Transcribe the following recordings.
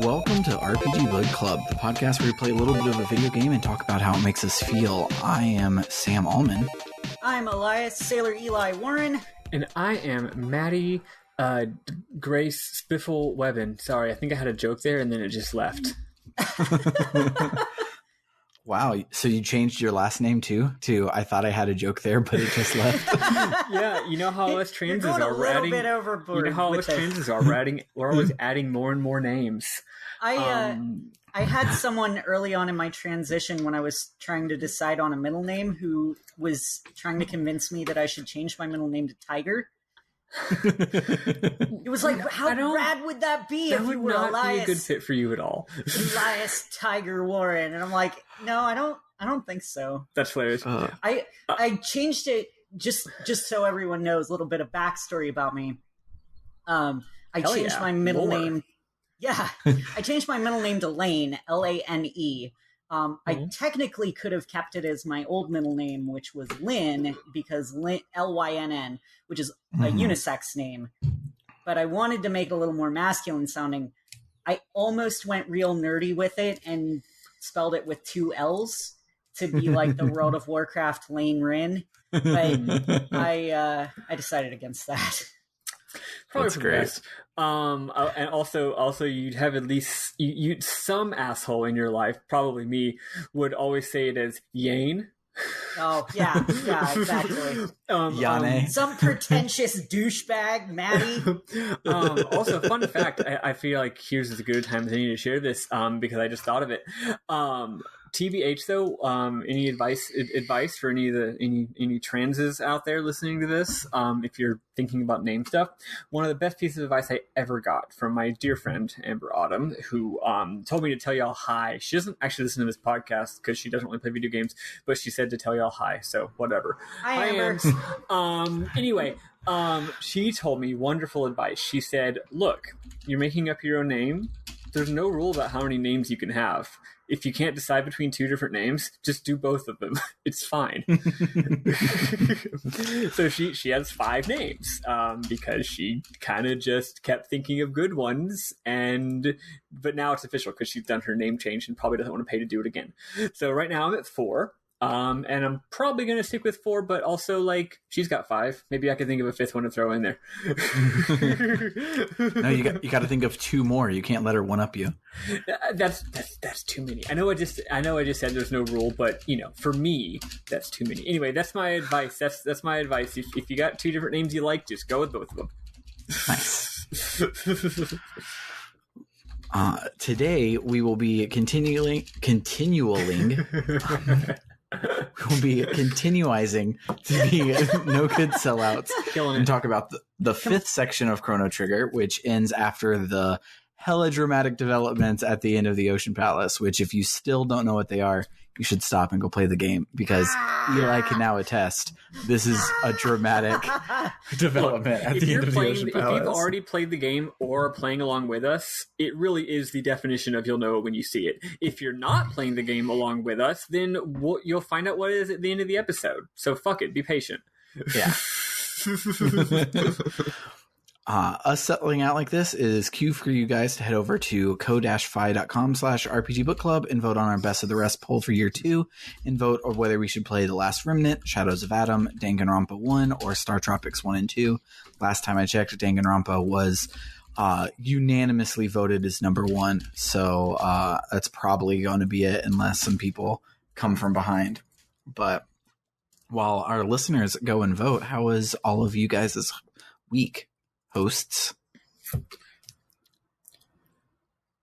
Welcome to RPG Book Club, the podcast where we play a little bit of a video game and talk about how it makes us feel. I am Sam Allman. I'm Elias Sailor Eli Warren. And I am Maddie Grace Spiffle Webbin. Sorry, I think I had a joke there and then it just left. Wow, so you changed your last name too? To I thought I had a joke there, but it just left. Yeah, you know how us transes You're going are a little adding. bit overboard. You know how us transes are adding. We're always adding more and more names. I had someone early on in my transition when I was trying to decide on a middle name who was trying to convince me that I should change my middle name to Tiger. It was like, how rad would that be if you were That would not Elias? be a good fit for you at all. Elias Tiger Warren, and I'm like, no, I don't think so. That's hilarious. I changed it just so everyone knows a little bit of backstory about me. I changed my middle name. Yeah, I changed my middle name to Lane, Lane. I technically could have kept it as my old middle name, which was Lynn, because Lynn, which is a unisex name. But I wanted to make it a little more masculine sounding. I almost went real nerdy with it and spelled it with 2 L's to be like the World of Warcraft Lane Rin. But I decided against that. Probably That's great. Best. And also, you'd have at least you some asshole in your life, probably me, would always say it as Yane. Oh yeah, exactly. Yane. Some pretentious douchebag, Maddie. Also, fun fact: I feel like here's as good a time as any to share this because I just thought of it. TBH though, any advice for any transes out there listening to this? If you're thinking about name stuff, one of the best pieces of advice I ever got from my dear friend Amber Autumn, who told me to tell y'all hi. She doesn't actually listen to this podcast because she doesn't really play video games, but she said to tell y'all hi. So whatever. Hi, Amber. Anyway. She told me wonderful advice. She said, look, you're making up your own name. There's no rule about how many names you can have. If you can't decide between 2 different names, just do both of them. It's fine. So she has 5 names because she kind of just kept thinking of good ones. But now it's official because she's done her name change and probably doesn't want to pay to do it again. So right now I'm at 4. And I'm probably going to stick with 4, but also, like, she's got 5. Maybe I could think of a 5th one to throw in there. No, you got to think of 2 more. You can't let her one up you. That's too many. I know I just said there's no rule, but for me, that's too many. Anyway, that's my advice. That's my advice. If you got 2 different names you like, just go with both of them. Nice. Today we will be continuing. We'll be continuizing to be no good sellouts and talk about the 5th section of Chrono Trigger, which ends after the hella dramatic developments at the end of the Ocean Palace, which if you still don't know what they are, you should stop and go play the game because Eli can now attest this is a dramatic development at the end of the Ocean Palace. If you've already played the game or playing along with us, it really is the definition of you'll know it when you see it. If you're not playing the game along with us, then you'll find out what it is at the end of the episode. So fuck it, be patient. Yeah. Us settling out like this is cue for you guys to head over to ko-fi.com/rpgbookclub and vote on our Best of the Rest poll for year 2 and vote on whether we should play The Last Remnant, Shadows of Adam, Danganronpa 1, or Star Tropics 1 and 2. Last time I checked, Danganronpa was unanimously voted as number 1, so that's probably going to be it unless some people come from behind. But while our listeners go and vote, how was all of you guys' week? Hosts.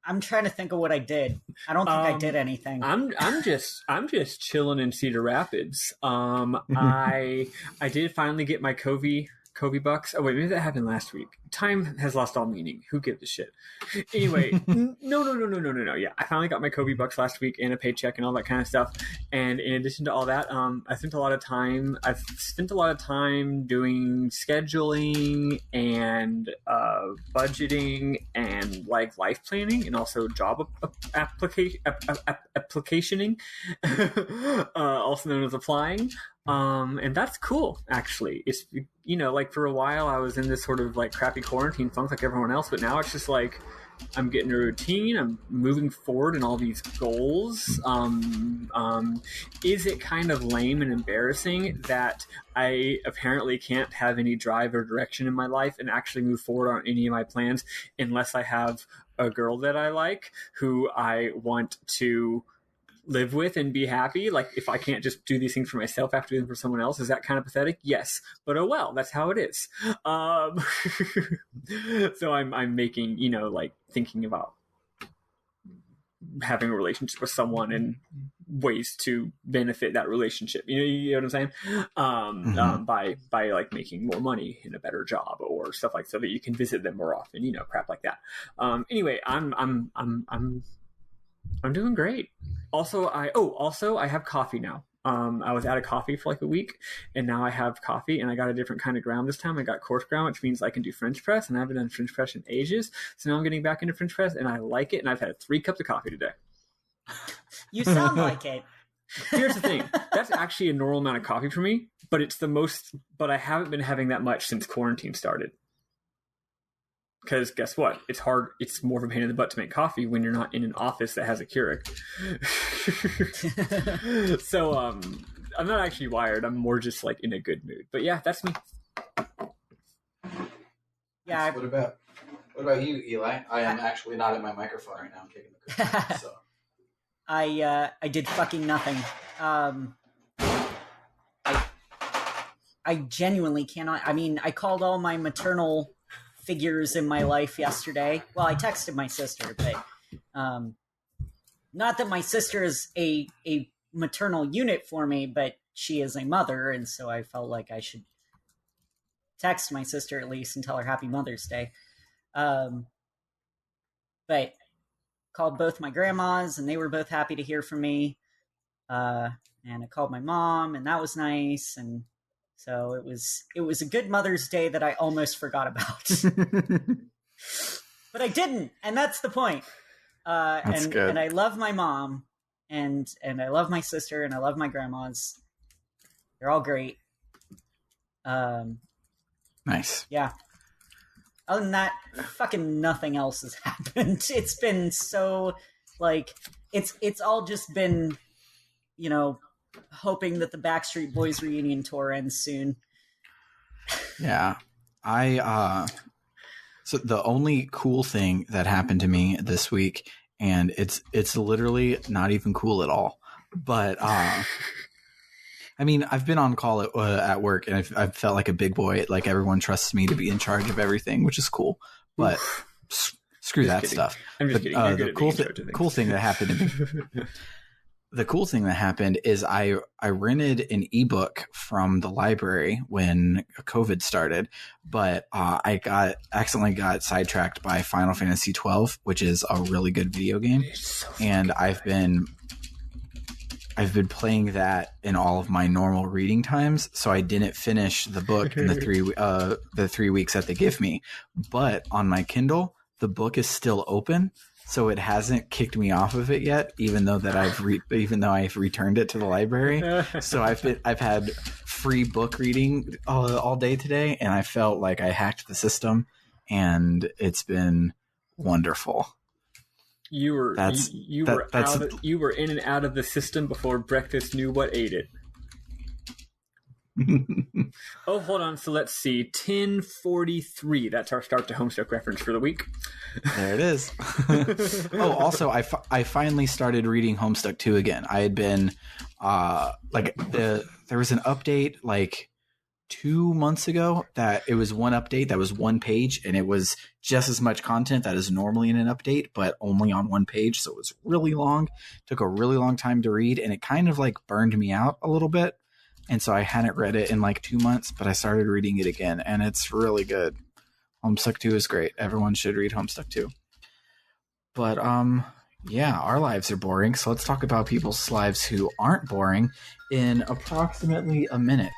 I'm trying to think of what I did. I don't think I did anything. I'm just chilling in Cedar Rapids. I did finally get my Covey bucks. Oh wait, maybe that happened last week. Time has lost all meaning. Who gives a shit? Anyway, no. Yeah, I finally got my Covey bucks last week and a paycheck and all that kind of stuff. And in addition to all that, I've spent a lot of time doing scheduling and budgeting and like life planning and also job applicationing, also known as applying. And that's cool, actually. It's, like for a while I was in this sort of like crappy quarantine funk like everyone else, but now it's just like I'm getting a routine. I'm moving forward in all these goals. Is it kind of lame and embarrassing that I apparently can't have any drive or direction in my life and actually move forward on any of my plans unless I have a girl that I like who I want to live with and be happy? Like, if I can't just do these things for myself after doing them for someone else, is that kind of pathetic? Yes, but oh well, that's how it is. So I'm making, like thinking about having a relationship with someone and ways to benefit that relationship. You know what I'm saying? By like making more money in a better job or stuff like so that you can visit them more often. Crap like that. Anyway, I'm doing great. Also, I have coffee now. I was out of coffee for like a week, and now I have coffee, and I got a different kind of ground this time. I got coarse ground, which means I can do French press, and I haven't done French press in ages. So now I'm getting back into French press, and I like it, and I've had 3 cups of coffee today. You sound like it. Here's the thing. That's actually a normal amount of coffee for me, but I haven't been having that much since quarantine started. Because guess what? It's hard. It's more of a pain in the butt to make coffee when you're not in an office that has a Keurig. So I'm not actually wired. I'm more just like in a good mood. But yeah, that's me. Yeah. What about you, Eli? I am actually not at my microphone right now. I'm taking the cookie, so. I did fucking nothing. I genuinely cannot. I mean, I called all my maternal figures in my life yesterday. Well, I texted my sister, but not that my sister is a maternal unit for me, but she is a mother, and so I felt like I should text my sister at least and tell her Happy Mother's Day. But called both my grandmas, and they were both happy to hear from me. And I called my mom, and that was nice, and so it was a good Mother's Day that I almost forgot about. But I didn't, and that's the point. That's good. And I love my mom, and I love my sister, and I love my grandmas. They're all great. Nice. Yeah. Other than that, fucking nothing else has happened. It's been so, like, it's all just been, hoping that the Backstreet Boys reunion tour ends soon. Yeah. So the only cool thing that happened to me this week, and it's literally not even cool at all, but I mean, I've been on call at work, and I've felt like a big boy. Like, everyone trusts me to be in charge of everything, which is cool. But screw that stuff. I'm just kidding. The cool thing that happened to me. The cool thing that happened is I rented an ebook from the library when COVID started, but I accidentally got sidetracked by Final Fantasy XII, which is a really good video game, and I've been playing that in all of my normal reading times, so I didn't finish the book in the 3 weeks that they give me. But on my Kindle, the book is still open, so it hasn't kicked me off of it yet, even though I've returned it to the library. So I've had free book reading all day today, and I felt like I hacked the system, and it's been wonderful. You were in and out of the system before breakfast knew what ate it. Oh, hold on. So let's see. 10:43. That's our start to Homestuck reference for the week. There it is. Oh, also, I finally started reading Homestuck 2 again. I had been there was an update like 2 months ago that it was one update that was one page, and it was just as much content that is normally in an update, but only on one page. So it was really long, took a really long time to read, and it kind of like burned me out a little bit. And so I hadn't read it in like 2 months, but I started reading it again, and it's really good. Homestuck 2 is great. Everyone should read Homestuck 2. But yeah, our lives are boring, so let's talk about people's lives who aren't boring in approximately a minute.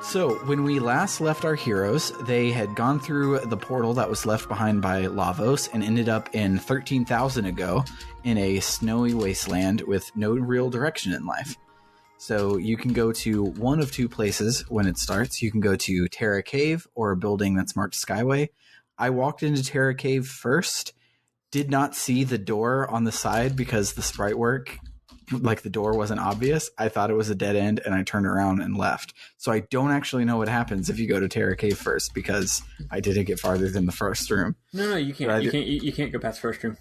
So, when we last left our heroes, they had gone through the portal that was left behind by Lavos and ended up in 13,000 ago in a snowy wasteland with no real direction in life. So, you can go to one of two places when it starts. You can go to Terra Cave or a building that's marked Skyway. I walked into Terra Cave first, did not see the door on the side because the sprite work, like the door wasn't obvious. I thought it was a dead end and I turned around and left. So I don't actually know what happens if you go to Terra Cave first because I didn't get farther than the first room. No, you can't. You can't go past first room.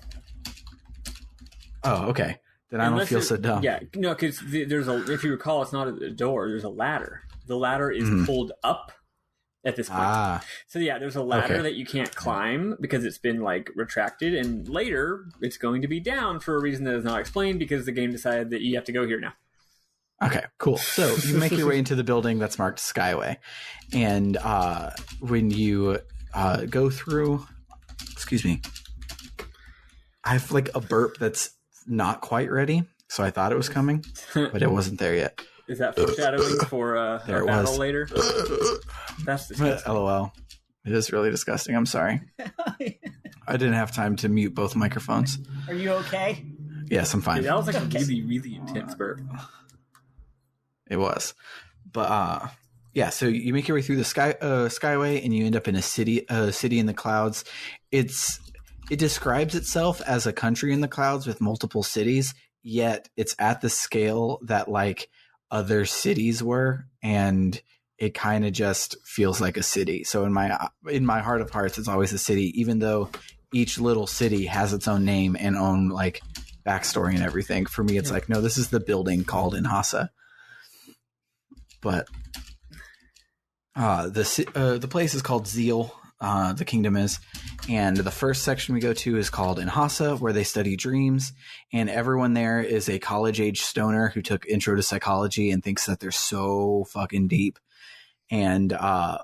Oh, okay. Then I don't feel so dumb. Yeah, no, because if you recall, it's not a door. There's a ladder. The ladder is pulled up at this point. So yeah, there's a ladder that you can't climb because it's been like retracted, and later it's going to be down for a reason that is not explained because the game decided that you have to go here now. Okay, cool. So you make your way into the building that's marked Skyway, and when you go through, excuse me, I have like a burp that's not quite ready, so I thought it was coming, but it wasn't there yet. Is that foreshadowing for a battle later? That's disgusting. LOL. It is really disgusting. I'm sorry. I didn't have time to mute both microphones. Are you okay? Yes, I'm fine. Dude, that was like a really, really intense burp. It was. But yeah, so you make your way through the Skyway and you end up in a city in the clouds. It describes itself as a country in the clouds with multiple cities, yet it's at the scale that like other cities were, and it kind of just feels like a city. So in my heart of hearts, it's always a city, even though each little city has its own name and own like backstory and everything. For me, it's like, no, this is the building called Inhasa. But the place is called Zeal. The kingdom is, and the first section we go to is called Inhasa, where they study dreams, and everyone there is a college-age stoner who took intro to psychology and thinks that they're so fucking deep. And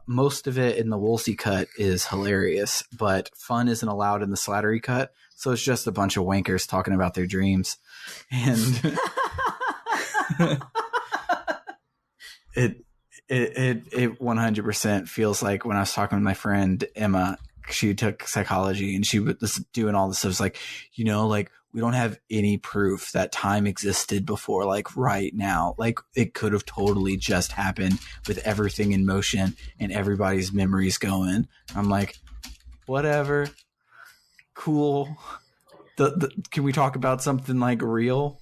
most of it in the Woolsey cut is hilarious, but fun isn't allowed in the Slattery cut, so it's just a bunch of wankers talking about their dreams. And It 100% feels like when I was talking with my friend Emma, she took psychology and she was doing all this stuff. It's like, you know, like we don't have any proof that time existed before, like right now. Like it could have totally just happened with everything in motion and everybody's memories going. I'm like, whatever, cool. Can we talk about something like real?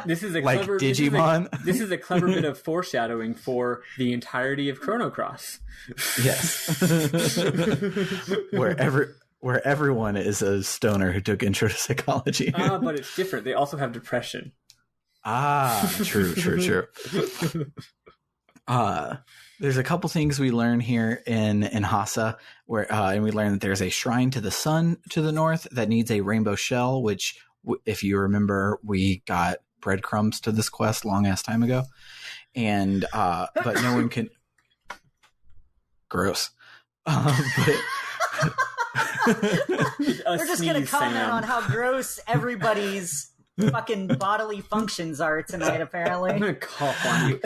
This is a like clever Digimon. This is a clever bit of foreshadowing for the entirety of Chrono Cross. Yes, where everyone is a stoner who took intro to psychology. But it's different. They also have depression. True. There's a couple things we learn here in Hasa, where and we learn that there's a shrine to the sun to the north that needs a rainbow shell, which, if you remember, we got breadcrumbs to this quest long ass time ago, and but no one can. Gross. But we're just gonna comment on how gross everybody's fucking bodily functions are tonight. Apparently, I'm gonna cough on you.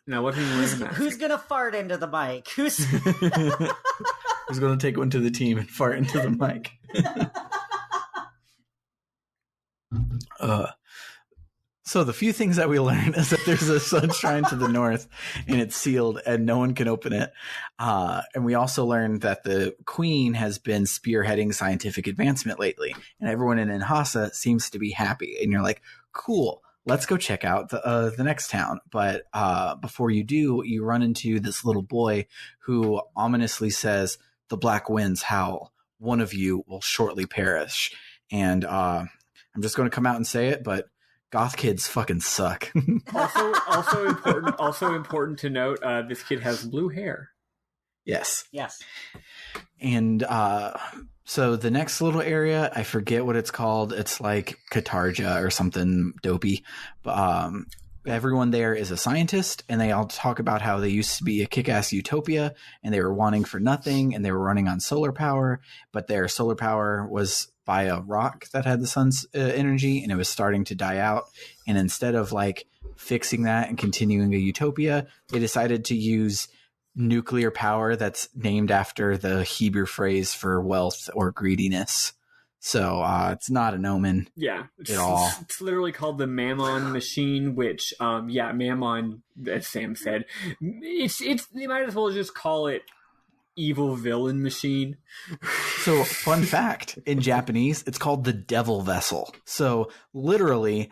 Now, what who's gonna fart into the mic? Who's gonna take one to the team and fart into the mic? So the few things that we learn is that there's a sun shrine to the north and it's sealed and no one can open it. And we also learned that the queen has been spearheading scientific advancement lately, and everyone in Inhasa seems to be happy. And you're like, cool, let's go check out the next town. But before you do, you run into this little boy who ominously says, "The black winds howl. One of you will shortly perish." And I'm just going to come out and say it, but goth kids fucking suck. also important to note, this kid has blue hair. Yes. And so the next little area, I forget what it's called. It's like Katarja or something dopey. But everyone there is a scientist, and they all talk about how they used to be a kick-ass utopia, and they were wanting for nothing, and they were running on solar power, but their solar power was by a rock that had the sun's energy, and it was starting to die out. And instead of like fixing that and continuing a utopia, they decided to use nuclear power that's named after the Hebrew phrase for wealth or greediness. So it's not an omen at all. It's literally called the Mammon machine, which, Mammon, as Sam said, it's they might as well just call it evil villain machine. So, fun fact, in Japanese, it's called the devil vessel. So, literally,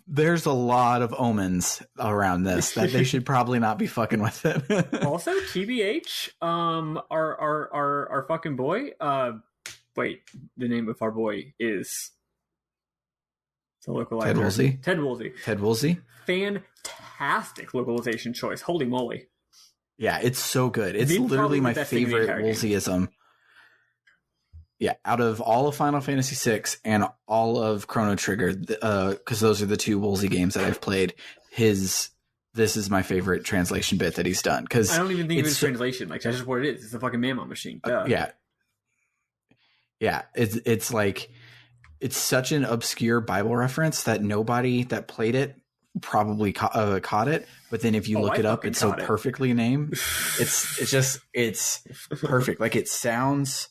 there's a lot of omens around this that they should probably not be fucking with it. Also, TBH, our fucking boy, wait, the name of our boy is the localizer. Ted Woolsey. Fantastic localization choice. Holy moly. Yeah, it's so good. It's literally my favorite Woolseyism. Yeah, out of all of Final Fantasy VI and all of Chrono Trigger, because those are the two Woolsey games that I've played, this is my favorite translation bit that he's done. Because I don't even think it's translation. Like, that's just what it is. It's a fucking Mammon machine. Yeah, it's like, it's such an obscure Bible reference that nobody that played it probably caught it. But then if you look it up, it's so perfectly named. It's perfect. Like, it sounds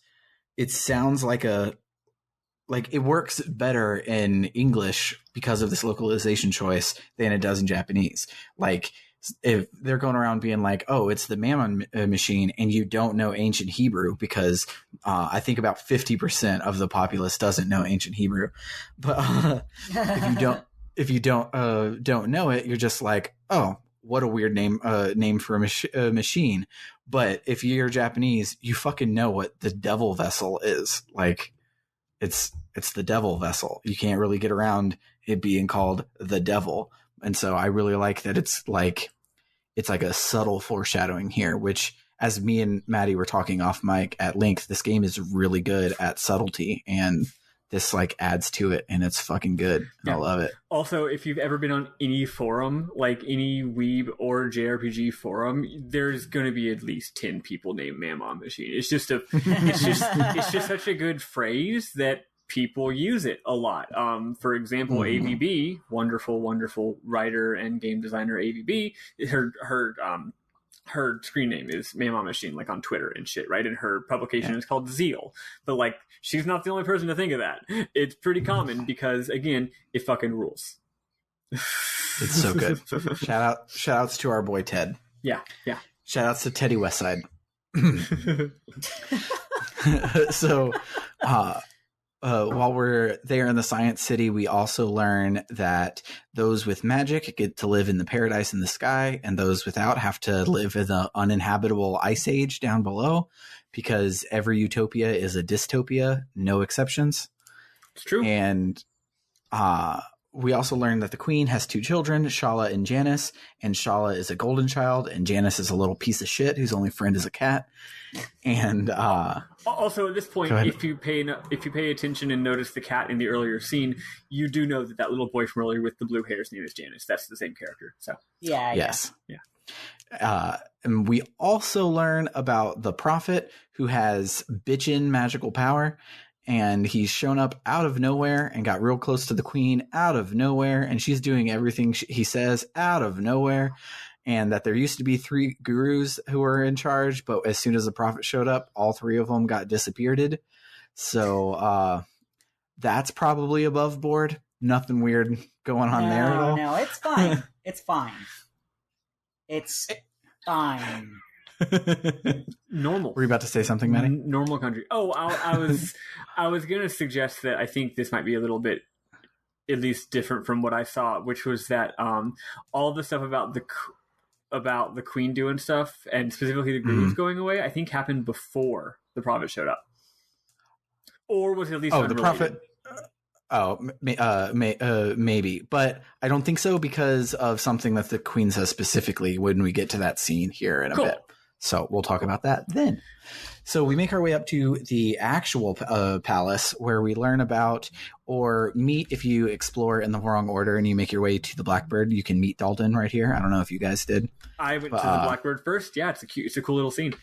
like it works better in English because of this localization choice than it does in Japanese. Like, if they're going around being like, oh, it's the Mammon machine, and you don't know ancient Hebrew, because I think about 50% of the populace doesn't know ancient Hebrew. But if you don't know it, you're just like, oh, what a weird name for a machine. But if you're Japanese, you fucking know what the devil vessel is. Like, it's the devil vessel. You can't really get around it being called the devil. And so I really like that it's like a subtle foreshadowing here, which, as me and Maddie were talking off mic at length, this game is really good at subtlety, and this like adds to it, and it's fucking good. Yeah. I love it. Also, if you've ever been on any forum, like any Weeb or JRPG forum, there's going to be at least 10 people named Mammon Machine. It's just such a good phrase that people use it a lot. For example, AVB, wonderful writer and game designer AVB, her screen name is Mammon Machine, like on Twitter and shit, right? And her publication is called Zeal. But like, she's not the only person to think of that. It's pretty common because, again, it fucking rules. It's so good. Shout outs to our boy Ted. Yeah. Shout outs to Teddy Westside. So, while we're there in the Science City, we also learn that those with magic get to live in the paradise in the sky, and those without have to live in the uninhabitable ice age down below, because every utopia is a dystopia, no exceptions. It's true. And we also learn that the queen has two children, Shala and Janice, and Shala is a golden child, and Janice is a little piece of shit whose only friend is a cat. And also at this point, if you pay attention and notice the cat in the earlier scene, you do know that little boy from earlier with the blue hair, his name is Janice. That's the same character. So yes. And we also learn about the prophet, who has bitchin' magical power. And he's shown up out of nowhere and got real close to the queen out of nowhere. And she's doing everything he says out of nowhere. And that there used to be 3 gurus who were in charge, but as soon as the prophet showed up, all 3 of them got disappeared. So that's probably above board. Nothing weird going on there at all. No, it's fine. It's fine. It's fine. Normal. Were you about to say something, Maddie? Normal country. Oh, I was going to suggest that I think this might be a little bit, at least, different from what I saw, which was that all the stuff about the queen doing stuff, and specifically the gurus going away, I think happened before the prophet showed up, or was it at least unrelated? The prophet. Maybe, but I don't think so, because of something that the queen says specifically when we get to that scene here in a bit. So we'll talk about that then. So we make our way up to the actual palace, where we learn about or meet, if you explore in the wrong order and you make your way to the Blackbird, you can meet Dalton right here. I don't know if you guys did. I went to the Blackbird first. Yeah, it's a cool little scene.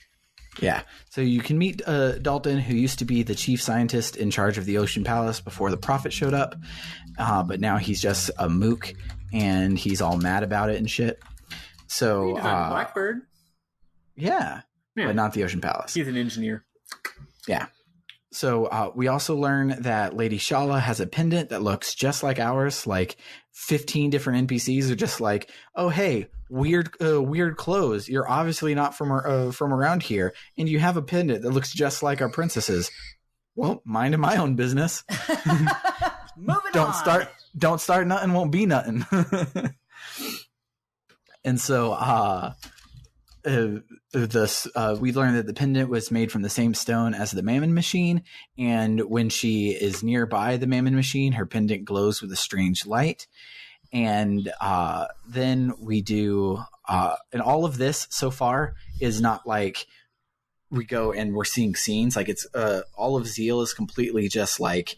Yeah. So you can meet Dalton, who used to be the chief scientist in charge of the Ocean Palace before the Prophet showed up. But now he's just a mook, and he's all mad about it and shit. So Blackbird. Yeah. But not the Ocean Palace. He's an engineer. Yeah. So we also learn that Lady Shala has a pendant that looks just like ours. Like 15 different NPCs are just like, oh, hey, weird clothes. You're obviously not from around here. And you have a pendant that looks just like our princesses. Well, minding my own business. Moving on. Don't start nothing, won't be nothing. And so we learned that the pendant was made from the same stone as the Mammon Machine, and when she is nearby the Mammon Machine, her pendant glows with a strange light. And then we do and all of this so far is not like we go and we're seeing scenes. Like it's all of Zeal is completely just like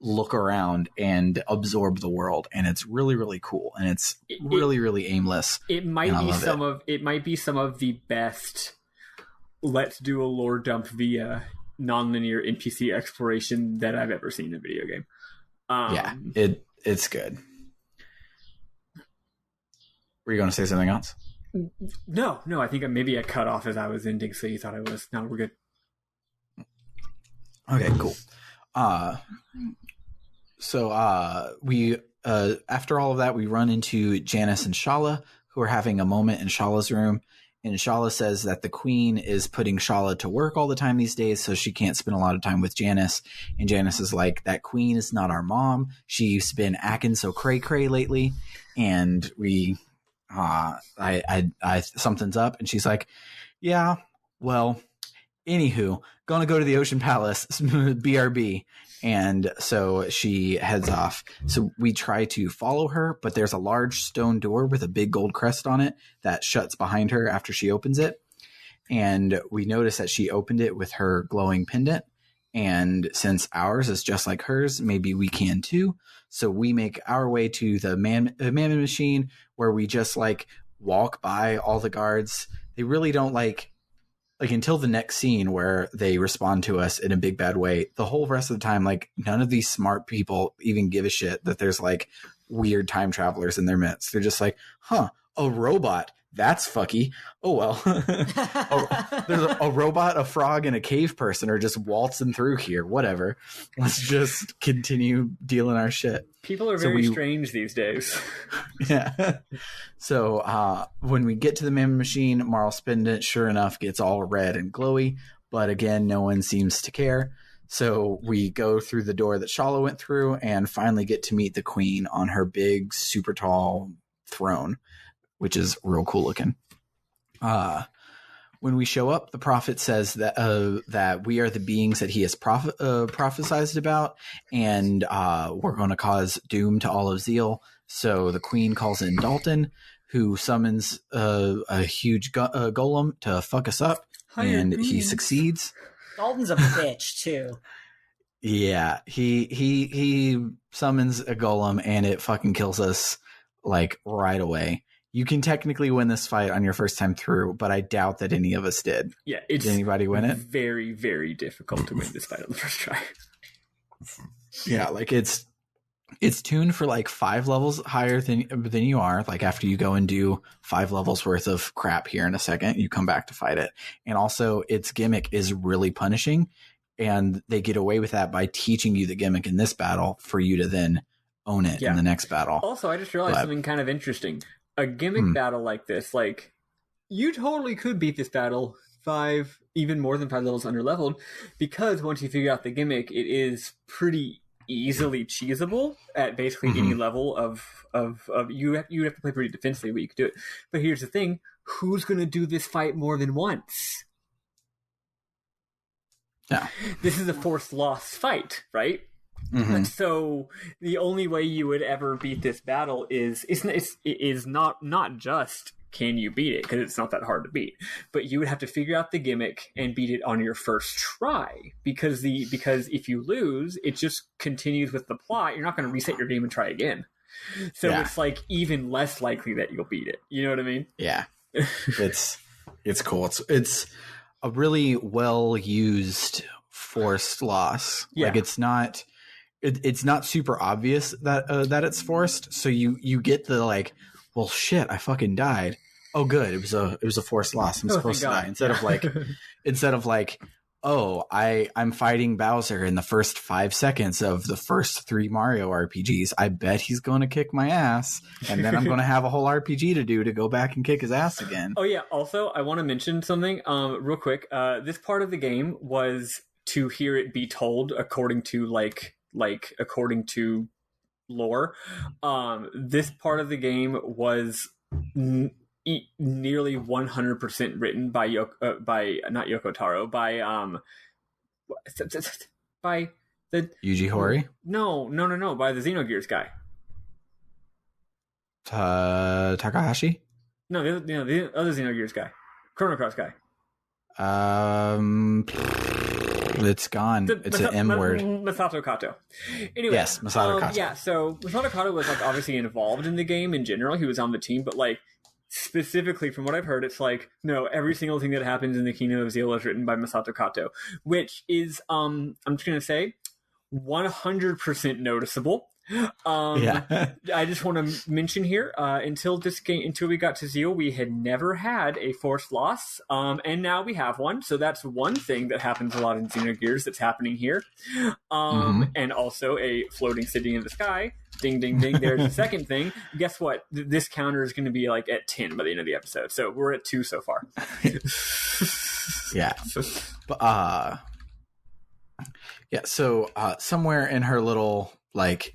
look around and absorb the world, and it's really, really cool, and it's really aimless. It might be some of the best let's do a lore dump via nonlinear NPC exploration that I've ever seen in a video game. Yeah, it's good. Were you going to say something else? No, I think maybe I cut off as I was ending, so you thought I was. No, we're good. Okay, cool. So we after all of that, we run into Janice and Shala, who are having a moment in Shala's room. And Shala says that the queen is putting Shala to work all the time these days, so she can't spend a lot of time with Janice. And Janice is like, that queen is not our mom. She's been acting so cray-cray lately. And we, something's up. And she's like, yeah, well, anywho, gonna go to the Ocean Palace, BRB. And so she heads off. So we try to follow her, but there's a large stone door with a big gold crest on it that shuts behind her after she opens it. And we notice that she opened it with her glowing pendant. And since ours is just like hers, maybe we can too. So we make our way to the Mammon Machine, where we just like walk by all the guards. They really don't like until the next scene where they respond to us in a big bad way. The whole rest of the time, like none of these smart people even give a shit that there's like weird time travelers in their midst. They're just like, huh, a robot. That's fucky. Oh, well, there's a robot, a frog, and a cave person are just waltzing through here. Whatever. Let's just continue dealing our shit. People are very strange these days. Yeah. So when we get to the Mammon Machine, Marl's pendant, sure enough, gets all red and glowy. But again, no one seems to care. So we go through the door that Shala went through and finally get to meet the queen on her big, super tall throne, which is real cool looking. When we show up, the prophet says that we are the beings that he has prophesized about, and we're going to cause doom to all of Zeal. So the queen calls in Dalton, who summons a huge golem to fuck us up, and he succeeds. Dalton's a bitch too. Yeah, he summons a golem, and it fucking kills us like right away. You can technically win this fight on your first time through, but I doubt that any of us did. Yeah, did anybody win it? Very, very difficult to win this fight on the first try. Yeah, like it's tuned for like 5 levels higher than you are. Like after you go and do 5 levels worth of crap here in a second, you come back to fight it. And also its gimmick is really punishing, and they get away with that by teaching you the gimmick in this battle for you to then own it in the next battle. Also, I just realized something kind of interesting. A gimmick battle like this, like, you totally could beat this battle 5, even more than 5 levels under leveled, because once you figure out the gimmick, it is pretty easily cheesable at basically any level of you have to play pretty defensively, but you could do it. But here's the thing: who's going to do this fight more than once? Yeah, this is a forced loss fight, right? Mm-hmm. So the only way you would ever beat this battle is not just can you beat it? Because it's not that hard to beat. But you would have to figure out the gimmick and beat it on your first try. Because if you lose, it just continues with the plot. You're not going to reset your game and try again. So it's like even less likely that you'll beat it. You know what I mean? Yeah. It's cool. It's a really well used forced loss. Yeah. Like it's not super obvious that it's forced. So you get the like, well, shit, I fucking died. Oh, good. It was a forced loss. I'm supposed to die. Instead of like, oh, I'm fighting Bowser in the first 5 seconds of the first 3 Mario RPGs. I bet he's going to kick my ass, and then I'm going to have a whole RPG to do to go back and kick his ass again. Oh yeah. Also, I want to mention something real quick. This part of the game was to hear it be told according to like according to lore. This part of the game was nearly 100% written by not Yoko Taro, by the Yuji Horii? No, by the Xenogears guy. Takahashi? No, the other Xenogears guy, Chrono Cross guy. It's gone. It's an M word. Masato Kato. Anyway, yes, Masato Kato. Yeah, so Masato Kato was like obviously involved in the game in general. He was on the team, but like specifically from what I've heard, it's like no, every single thing that happens in the Kingdom of Zeal is written by Masato Kato, which is I'm just gonna say 100% noticeable. I just want to mention here, until we got to Zeal, we had never had a forced loss, and now we have one. So that's one thing that happens a lot in Xenogears that's happening here, and also a floating city in the sky. Ding, ding, ding. There's the second thing. Guess what? This counter is going to be like at 10 by the end of the episode. So we're at 2 so far. Yeah. But, so somewhere in her little like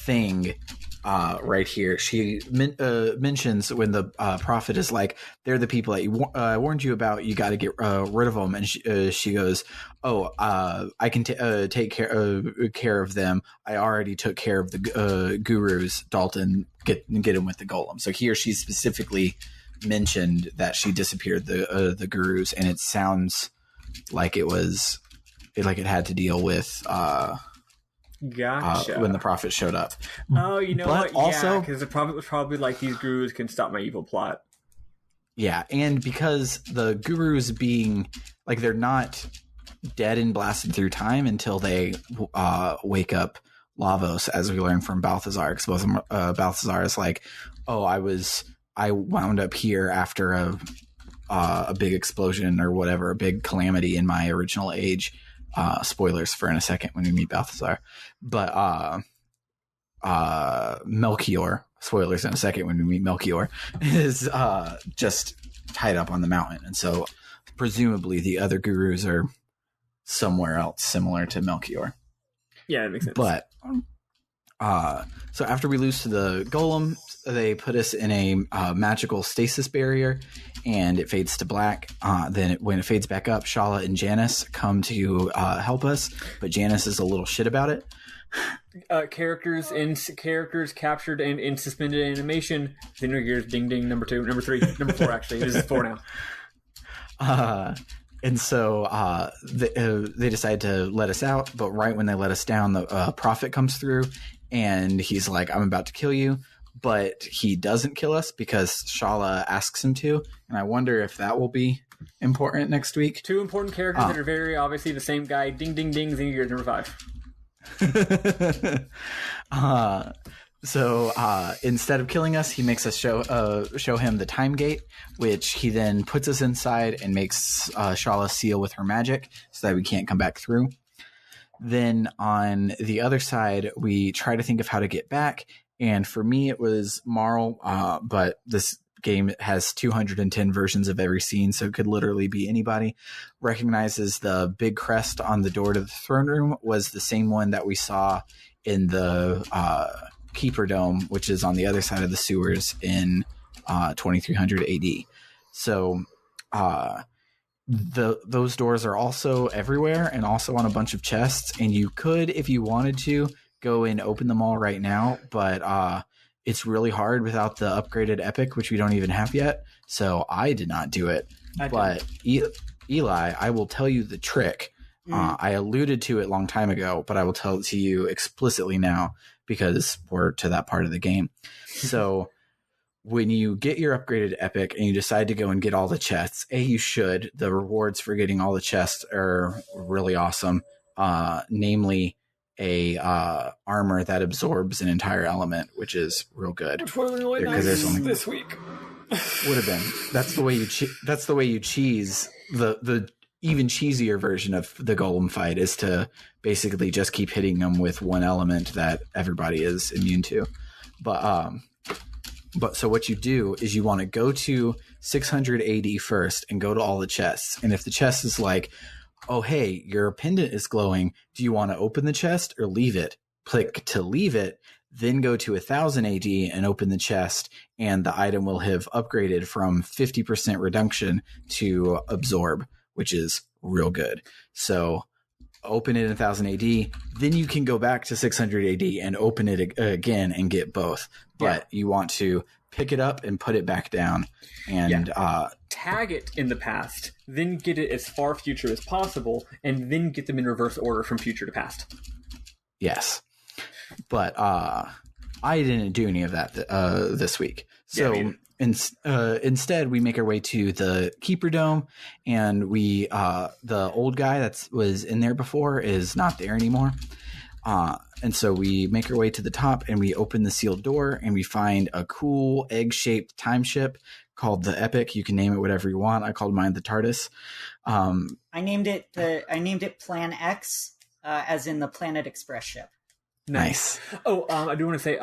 thing right here, she mentions when the prophet is like, they're the people that I warned you about, you got to get rid of them, and she goes, oh, I can take care of them. I already took care of the gurus. Dalton, get him with the golem. So here she specifically mentioned that she disappeared the gurus, and it sounds like it had to deal with Gotcha. When the prophet showed up. Oh, you know but what? Also, yeah, because the prophet was probably like, these gurus can stop my evil plot. Yeah, and because the gurus being like, they're not dead and blasted through time until they wake up Lavos, as we learn from Balthazar. Because Balthazar is like, oh, I wound up here after a big explosion or whatever, a big calamity in my original age. Spoilers for in a second when we meet Balthazar, but Melchior, spoilers in a second when we meet Melchior, is just tied up on the mountain, and so presumably the other gurus are somewhere else similar to Melchior. Yeah, that makes sense. But so after we lose to the golem, they put us in a magical stasis barrier, and it fades to black. Then when it fades back up, Shala and Janice come to help us, but Janice is a little shit about it. Characters captured and in suspended animation. Xenogears, ding ding, number 2, number 3, number 4 actually. This is 4 now. And so they decide to let us out, but right when they let us down, the prophet comes through, and he's like, I'm about to kill you. But he doesn't kill us because Shala asks him to, and I wonder if that will be important next week. 2 important characters that are very obviously the same guy. Ding, ding, ding, Xenogears number 5. So instead of killing us, he makes us show him the time gate, which he then puts us inside and makes Shala seal with her magic so that we can't come back through. Then on the other side, we try to think of how to get back. And for me, it was Marl, but this game has 210 versions of every scene, so it could literally be anybody. Recognizes the big crest on the door to the throne room was the same one that we saw in the Keeper Dome, which is on the other side of the sewers in 2300 AD. So those doors are also everywhere and also on a bunch of chests, and you could, if you wanted to, go and open them all right now, but it's really hard without the upgraded epic, which we don't even have yet. So I did not do it. But Eli, I will tell you the trick. I alluded to it a long time ago, but I will tell it to you explicitly now because we're to that part of the game. So when you get your upgraded epic and you decide to go and get all the chests, you should. The rewards for getting all the chests are really awesome. Namely, a armor that absorbs an entire element, which is real good. Which was really nice this week. Would have been. That's the way you. That's the way you cheese the even cheesier version of the golem fight is to basically just keep hitting them with one element that everybody is immune to. But so what you do is you want to go to 600 AD first and go to all the chests. And if the chest is like, oh, hey, your pendant is glowing, do you want to open the chest or leave it? Click to leave it, then go to 1000 AD and open the chest, and the item will have upgraded from 50% reduction to absorb, which is real good. So open it in 1000 AD, then you can go back to 600 AD and open it again and get both. But you want to pick it up and put it back down and tag it in the past, then get it as far future as possible, and then get them in reverse order from future to past. Yes. But I didn't do any of that this week. So instead, we make our way to the Keeper Dome, and we the old guy that was in there before is not there anymore. And so we make our way to the top, and we open the sealed door, and we find a cool egg-shaped time ship called the Epic. You can name it whatever you want. I called mine the TARDIS. I named it Plan X, as in the Planet Express ship. Nice. Oh, I do want to say,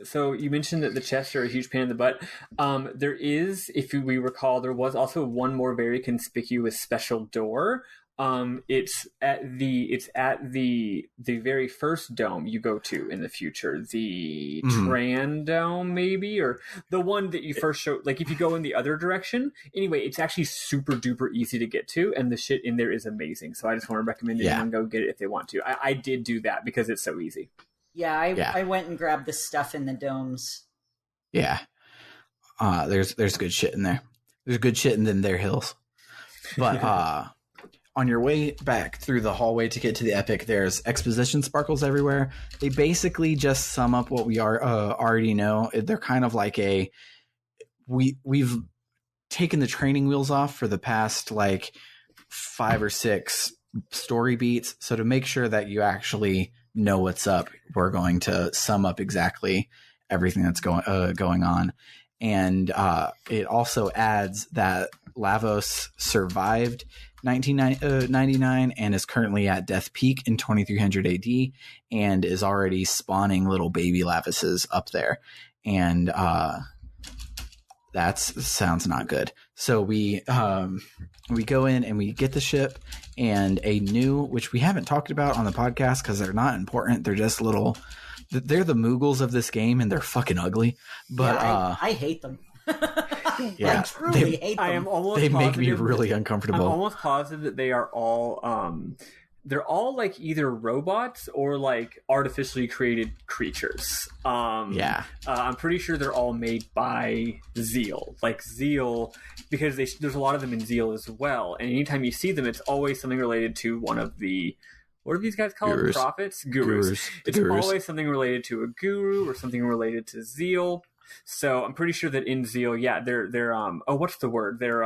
so you mentioned that the chests are a huge pain in the butt. There is, if we recall, there was also one more very conspicuous special door. It's at the very first dome you go to in the future, the Tran Dome, maybe, or the one that you first showed. Like if you go in the other direction, anyway, it's actually super duper easy to get to, and the shit in there is amazing. So I just want to recommend anyone go get it if they want to. I did do that because it's so easy. Yeah, I went and grabbed the stuff in the domes. Yeah, there's good shit in there. There's good shit in them there hills, but on your way back through the hallway to get to the Epic, there's exposition sparkles everywhere. They basically just sum up what we already know. They're kind of like we've taken the training wheels off for the past like 5 or 6 story beats. So to make sure that you actually know what's up, we're going to sum up exactly everything that's going on. And it also adds that Lavos survived 1999 and is currently at death peak in 2300 AD and is already spawning little baby Lavoses up there. And that sounds not good. So we go in and we get the ship and a new, which we haven't talked about on the podcast because they're not important. They're just little. They're the Moogles of this game, and they're fucking ugly. But I hate them. Yeah, I truly hate them. I am almost they make me really uncomfortable. I'm almost positive that they are all they're all like either robots or like artificially created creatures. I'm pretty sure they're all made by Zeal. Like Zeal, because there's a lot of them in Zeal as well. And anytime you see them, it's always something related to one of the, what are these guys called? Gurus. Prophets? Gurus. It's Gurus. always something related to a guru or something related to Zeal. So I'm pretty sure that in Zeal, they're what's the word? They're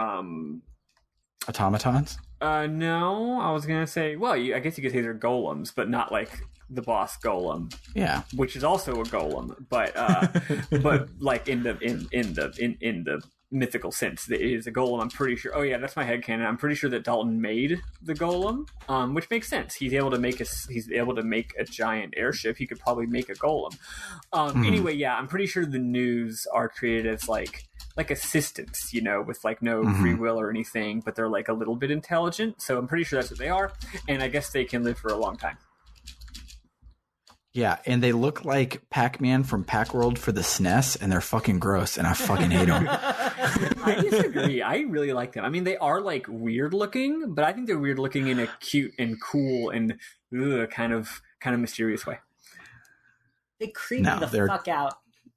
automatons? No, I was gonna say, well, I guess you could say they're golems, but not like the boss golem. Yeah, which is also a golem, but but like in the mythical sense, it is a golem. I'm pretty sure. Oh yeah, that's my headcanon. I'm pretty sure that Dalton made the golem, which makes sense. He's able to make a giant airship. He could probably make a golem. Anyway, yeah, I'm pretty sure the news are created as like assistants, with like no free will or anything, but they're like a little bit intelligent. So I'm pretty sure that's what they are, and I guess they can live for a long time. Yeah, and they look like Pac-Man from Pac-World for the SNES, and they're fucking gross, and I fucking hate them. I disagree. I really like them. I mean, they are like weird looking, but I think they're weird looking in a cute and cool and kind of mysterious way. They creep me the fuck out.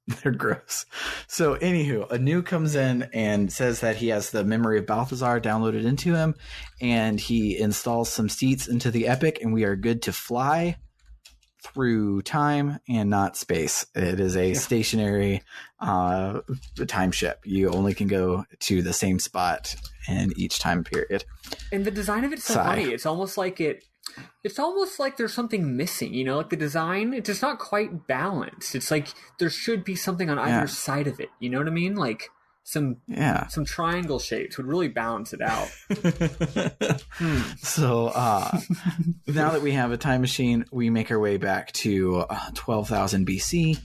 They're gross. So, anywho, Anu comes in and says that he has the memory of Balthazar downloaded into him, and he installs some seats into the Epic, and we are good to fly through time and not space. It is a stationary time ship. You only can go to the same spot in each time period. And the design of it's so funny. It's almost like there's something missing, you know, like the design, it's just not quite balanced. It's like there should be something on either side of it. You know what I mean? Like some triangle shapes would really balance it out. So now that we have a time machine, we make our way back to 12,000 BC,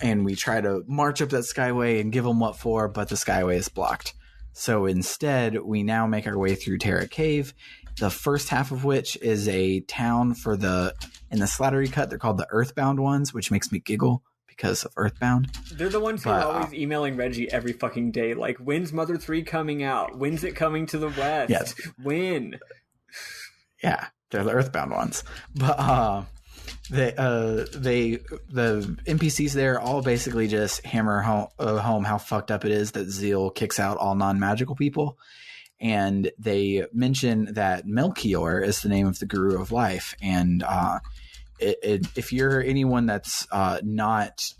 and we try to march up that skyway and give them what for, but the skyway is blocked. So instead, we now make our way through Terra Cave, the first half of which is a town in the Slattery Cut. They're called the Earthbound ones, which makes me giggle because of Earthbound. They're the ones who are always emailing Reggie every fucking day, like, when's Mother 3 coming out? When's it coming to the West? Yes. When? Yeah, they're the Earthbound ones. But the NPCs there all basically just hammer home how fucked up it is that Zeal kicks out all non-magical people. And they mention that Melchior is the name of the Guru of Life. And if you're anyone that's not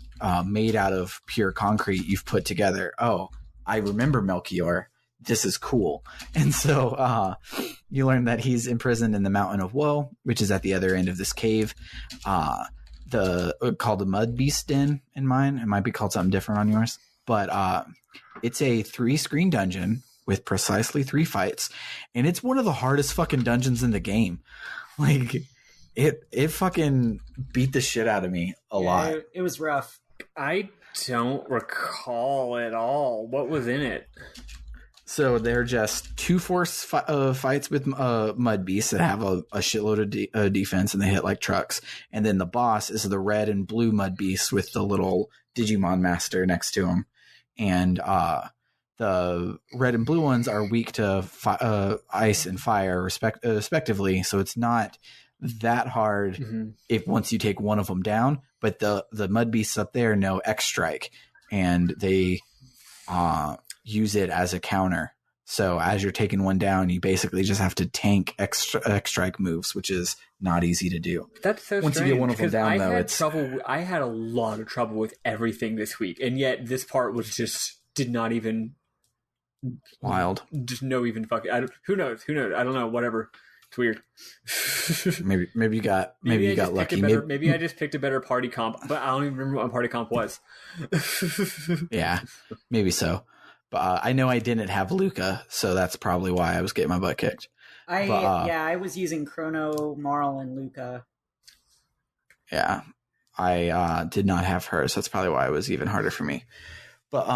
made out of pure concrete, you've put together, oh, I remember Melchior. This is cool. And so you learn that he's imprisoned in the Mountain of Woe, which is at the other end of this cave. Called the Mud Beast Den in mine. It might be called something different on yours. But it's a 3-screen dungeon with precisely 3 fights. And it's one of the hardest fucking dungeons in the game. Like, it fucking beat the shit out of me a lot. It was rough. I don't recall at all. What was in it? So they're just 2 force fights with mud beasts that have a shitload of defense, and they hit like trucks. And then the boss is the red and blue mud beast with the little Digimon master next to him. And the red and blue ones are weak to ice and fire respectively. So it's not that hard if once you take one of them down. But the mud beasts up there know X strike, and they use it as a counter. So as you're taking one down, you basically just have to tank X strike moves, which is not easy to do. That's so once strange, you get one of them down, I had a lot of trouble with everything this week, and yet this part was did not even wild. Just no even fucking. Who knows? I don't know. Whatever. It's weird. maybe you got lucky. Maybe I just picked a better party comp, but I don't even remember what my party comp was. Yeah, maybe so. But I know I didn't have Luca, so that's probably why I was getting my butt kicked. I was using Chrono, Marl, and Luca. Yeah, I did not have her, so that's probably why it was even harder for me. But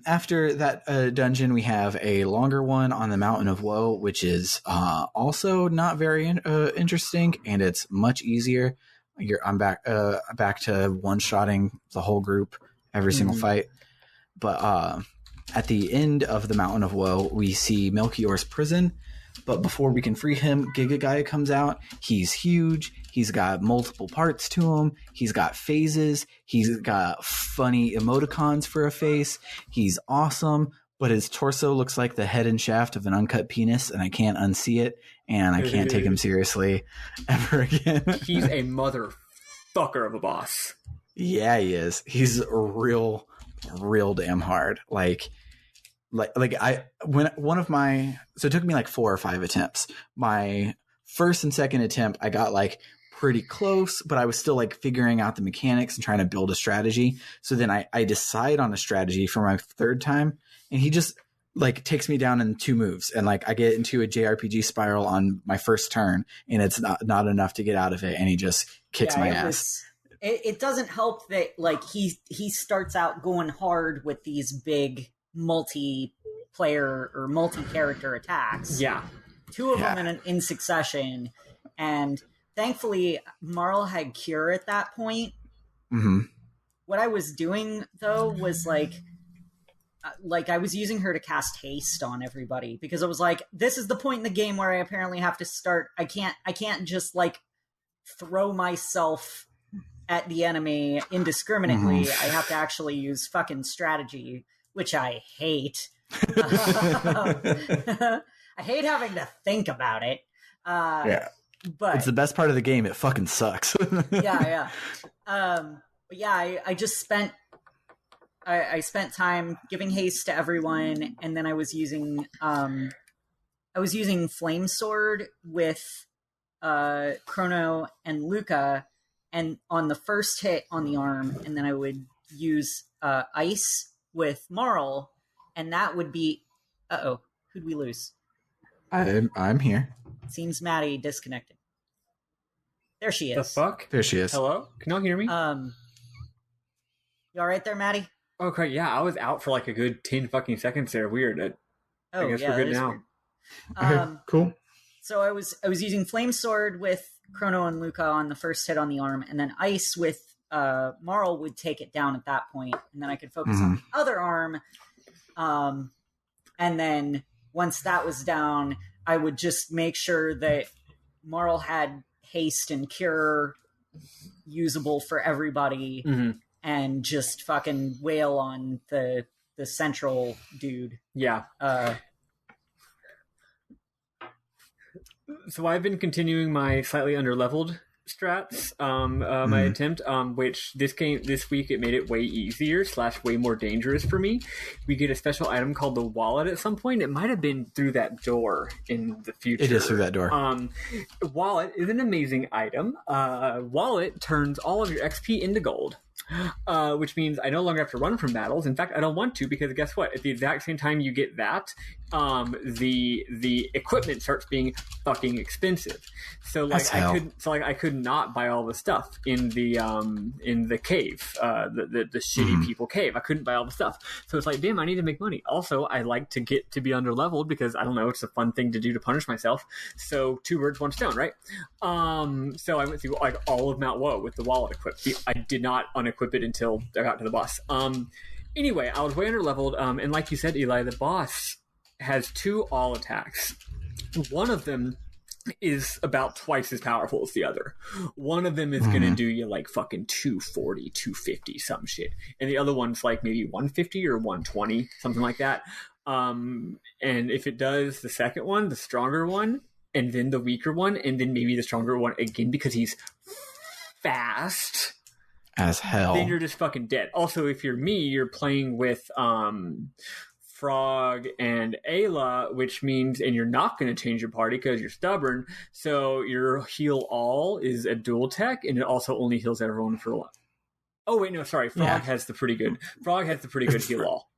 after that dungeon, we have a longer one on the Mountain of Woe, which is also not very interesting, and it's much easier. I'm back to one-shotting the whole group every single fight. But at the end of the Mountain of Woe, we see Melchior's prison. But before we can free him, Giga Gaia comes out. He's huge. He's got multiple parts to him. He's got phases. He's got funny emoticons for a face. He's awesome. But his torso looks like the head and shaft of an uncut penis, and I can't unsee it. And I can't take him seriously ever again. He's a motherfucker of a boss. Yeah, he is. He's real damn hard. So it took me like 4 or 5 attempts. My first and second attempt, I got like pretty close, but I was still like figuring out the mechanics and trying to build a strategy. So then I decide on a strategy for my third time, and he just like takes me down in 2 moves, and like I get into a JRPG spiral on my first turn, and it's not enough to get out of it, and he just kicks my ass. It doesn't help that like he starts out going hard with these big multiplayer or multi-character attacks. Yeah. 2 of them in succession. And thankfully, Marl had Cure at that point. Mm-hmm. What I was doing, though, was like I was using her to cast haste on everybody, because I was like, this is the point in the game where I apparently have to start. I can't just like throw myself at the enemy indiscriminately. I have to actually use fucking strategy, which I hate. I hate having to think about it. But it's the best part of the game. It fucking sucks. yeah. But yeah, I just spent spent time giving haste to everyone, and then I was using Flame Sword with Chrono and Luca, and on the first hit on the arm, and then I would use Ice with Marl, and that would be who'd we lose? I'm here. Seems Maddie disconnected. There she is. The fuck? There she is. Hello? Can y'all hear me? You all right there, Maddie? Okay, yeah, I was out for like a good 10 fucking seconds there. Weird. I guess we're good now. Okay, cool. So I was using Flame Sword with Chrono and Luca on the first hit on the arm, and then Ice with Marl would take it down at that point, and then I could focus on the other arm. And then once that was down, I would just make sure that Marl had haste and cure usable for everybody, and just fucking wail on the central dude. Yeah. So I've been continuing my slightly underleveled strats, my attempt, which this week it made it way easier / way more dangerous for me. We get a special item called the wallet at some point. It might have been through that door in the future. It is through that door. Wallet is an amazing item. Wallet turns all of your XP into gold. Which means I no longer have to run from battles. In fact, I don't want to, because guess what? At the exact same time you get that, the equipment starts being fucking expensive. So like I could not buy all the stuff in the cave, the shitty people cave. I couldn't buy all the stuff. So it's like, damn, I need to make money. Also, I like to get to be underleveled because I don't know, it's a fun thing to do to punish myself. So 2 birds, 1 stone, right? So I went through like all of Mount Woe with the wallet equipped. I did not unequip it until I got to the boss. Anyway, I was way underleveled, and like you said, Eli, the boss has 2 all attacks. One of them is about twice as powerful as the other. One of them is going to do you like fucking 240, 250, some shit. And the other one's like maybe 150 or 120, something like that. And if it does the second one, the stronger one, and then the weaker one, and then maybe the stronger one again because he's fast as hell, then you're just fucking dead. Also, if you're me, you're playing with Frog and Ayla, which means, and you're not going to change your party because you're stubborn, so your heal all is a dual tech, and it also only heals everyone for a while. Oh wait, no, sorry, Frog has the pretty good heal all.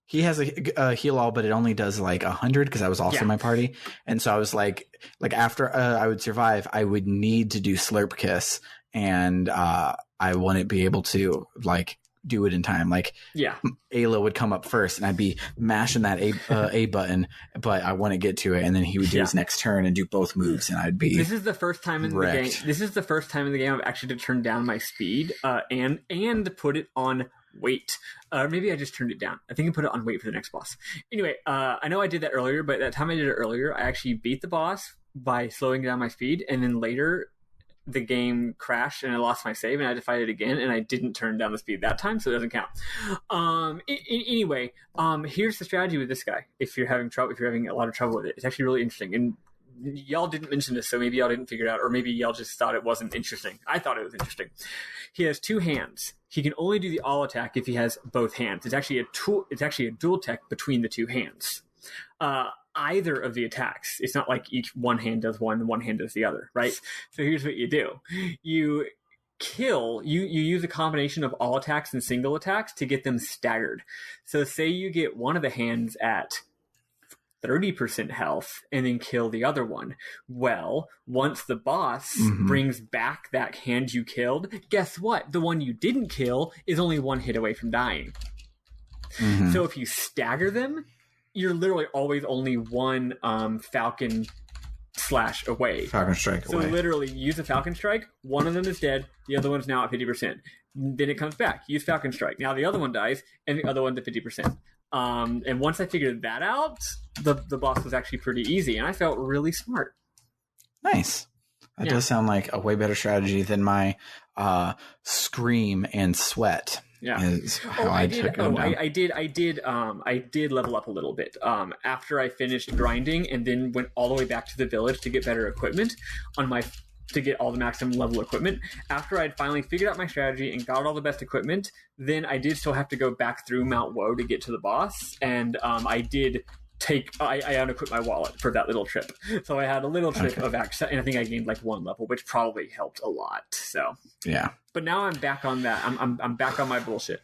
He has a heal all, but it only does like 100 because I was also in my party. And so I was like after I would survive, I would need to do Slurp Kiss, and I wouldn't be able to like do it in time. Like Ayla would come up first and I'd be mashing that A button, but I wouldn't get to it. And then he would do his next turn and do both moves, and I'd be This is the first time in wrecked. the game. This is the first time in the game I've actually to turn down my speed and put it on wait. Maybe I just turned it down. I think I put it on wait for the next boss. Anyway, I know I did that earlier, but that time I did it earlier, I actually beat the boss by slowing down my speed, and then later the game crashed and I lost my save and I had to fight it again, and I didn't turn down the speed that time, so it doesn't count. Anyway, here's the strategy with this guy. If you're having a lot of trouble with it, it's actually really interesting. And y'all didn't mention this, so maybe y'all didn't figure it out, or maybe y'all just thought it wasn't interesting. I thought it was interesting. He has 2 hands. He can only do the all attack if he has both hands. It's actually a dual tech between the 2 hands. Either of the attacks. It's not like each one hand does one and one hand does the other, right? So here's what you do. You use a combination of all attacks and single attacks to get them staggered. So say you get one of the hands at 30% health and then kill the other one. Well, once the boss brings back that hand you killed, guess what? The one you didn't kill is only 1 hit away from dying. So if you stagger them, you're literally always only 1 Falcon slash away. Falcon Strike away. So literally use a Falcon Strike, one of them is dead, the other one's now at 50%. Then it comes back, use Falcon Strike. Now the other one dies, and the other one's at 50%. And once I figured that out, the boss was actually pretty easy, and I felt really smart. Nice. That does sound like a way better strategy than my scream and sweat. Yeah. Is how I did level up a little bit after I finished grinding, and then went all the way back to the village to get better equipment to get all the maximum level equipment. After I'd finally figured out my strategy and got all the best equipment, then I did still have to go back through Mount Woe to get to the boss, and I unequipped my wallet for that little trip. So I had a little trip of access, and I think I gained like 1 level, which probably helped a lot. So yeah. But now I'm back on that. I'm back on my bullshit.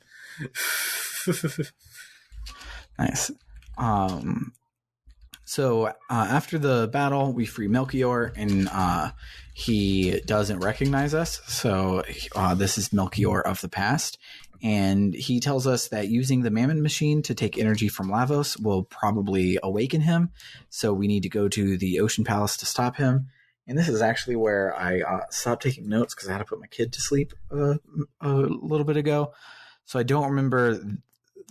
Nice. So after the battle, we free Melchior, and he doesn't recognize us. So this is Melchior of the past. And he tells us that using the Mammon machine to take energy from Lavos will probably awaken him. So we need to go to the Ocean Palace to stop him. And this is actually where I stopped taking notes because I had to put my kid to sleep a little bit ago. So I don't remember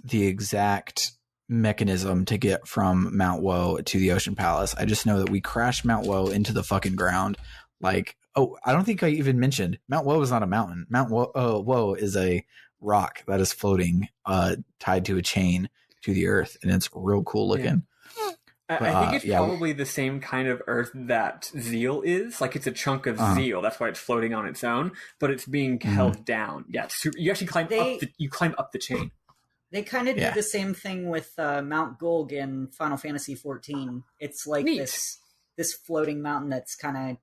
the exact mechanism to get from Mount Woe to the Ocean Palace. I just know that we crashed Mount Woe into the fucking ground. Like, I don't think I even mentioned Mount Woe is not a mountain. Mount Woe is a rock that is floating tied to a chain to the earth, and it's real cool looking. Yeah. I think it's probably the same kind of earth that Zeal is. Like, it's a chunk of Zeal. That's why it's floating on its own, but it's being held down. Yeah, you actually climb up the chain. They kind of do the same thing with Mount Gulg in Final Fantasy XIV. It's like this floating mountain that's kind of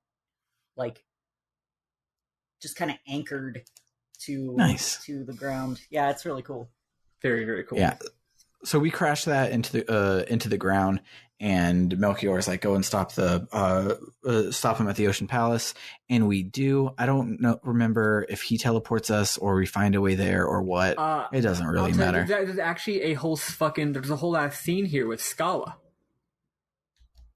like just kind of anchored to the ground. Yeah, it's really cool. Very, very cool. Yeah. So we crash that into the ground, and Melchior is like, go and stop him at the Ocean Palace, and we do. I don't remember if he teleports us or we find a way there or what. It doesn't really matter. There's actually a whole ass scene here with Scala.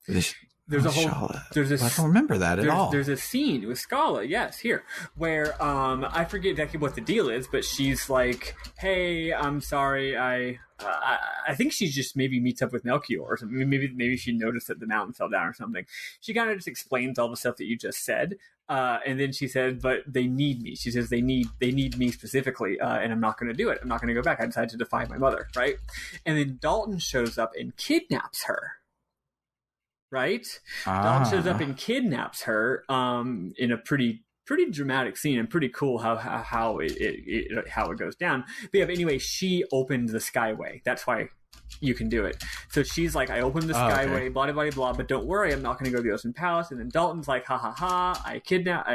I don't remember that at all. There's a scene with Scala, yes, here, where I forget exactly what the deal is, but she's like, "Hey, I'm sorry, I think she just maybe meets up with Melchior or something. Maybe she noticed that the mountain fell down or something. She kind of just explains all the stuff that you just said, and then she said, "But they need me." She says they need me specifically, and I'm not going to do it. I'm not going to go back. I decided to defy my mother, right? And then Dalton shows up and kidnaps her. Right? Dalton shows up and kidnaps her in a pretty dramatic scene, and pretty cool how it goes down. But yeah, but anyway, she opened the Skyway. That's why you can do it. So she's like, I opened the Skyway, blah blah blah blah. But don't worry, I'm not going to go to the Ocean Palace. And then Dalton's like, ha ha ha! I kidnapped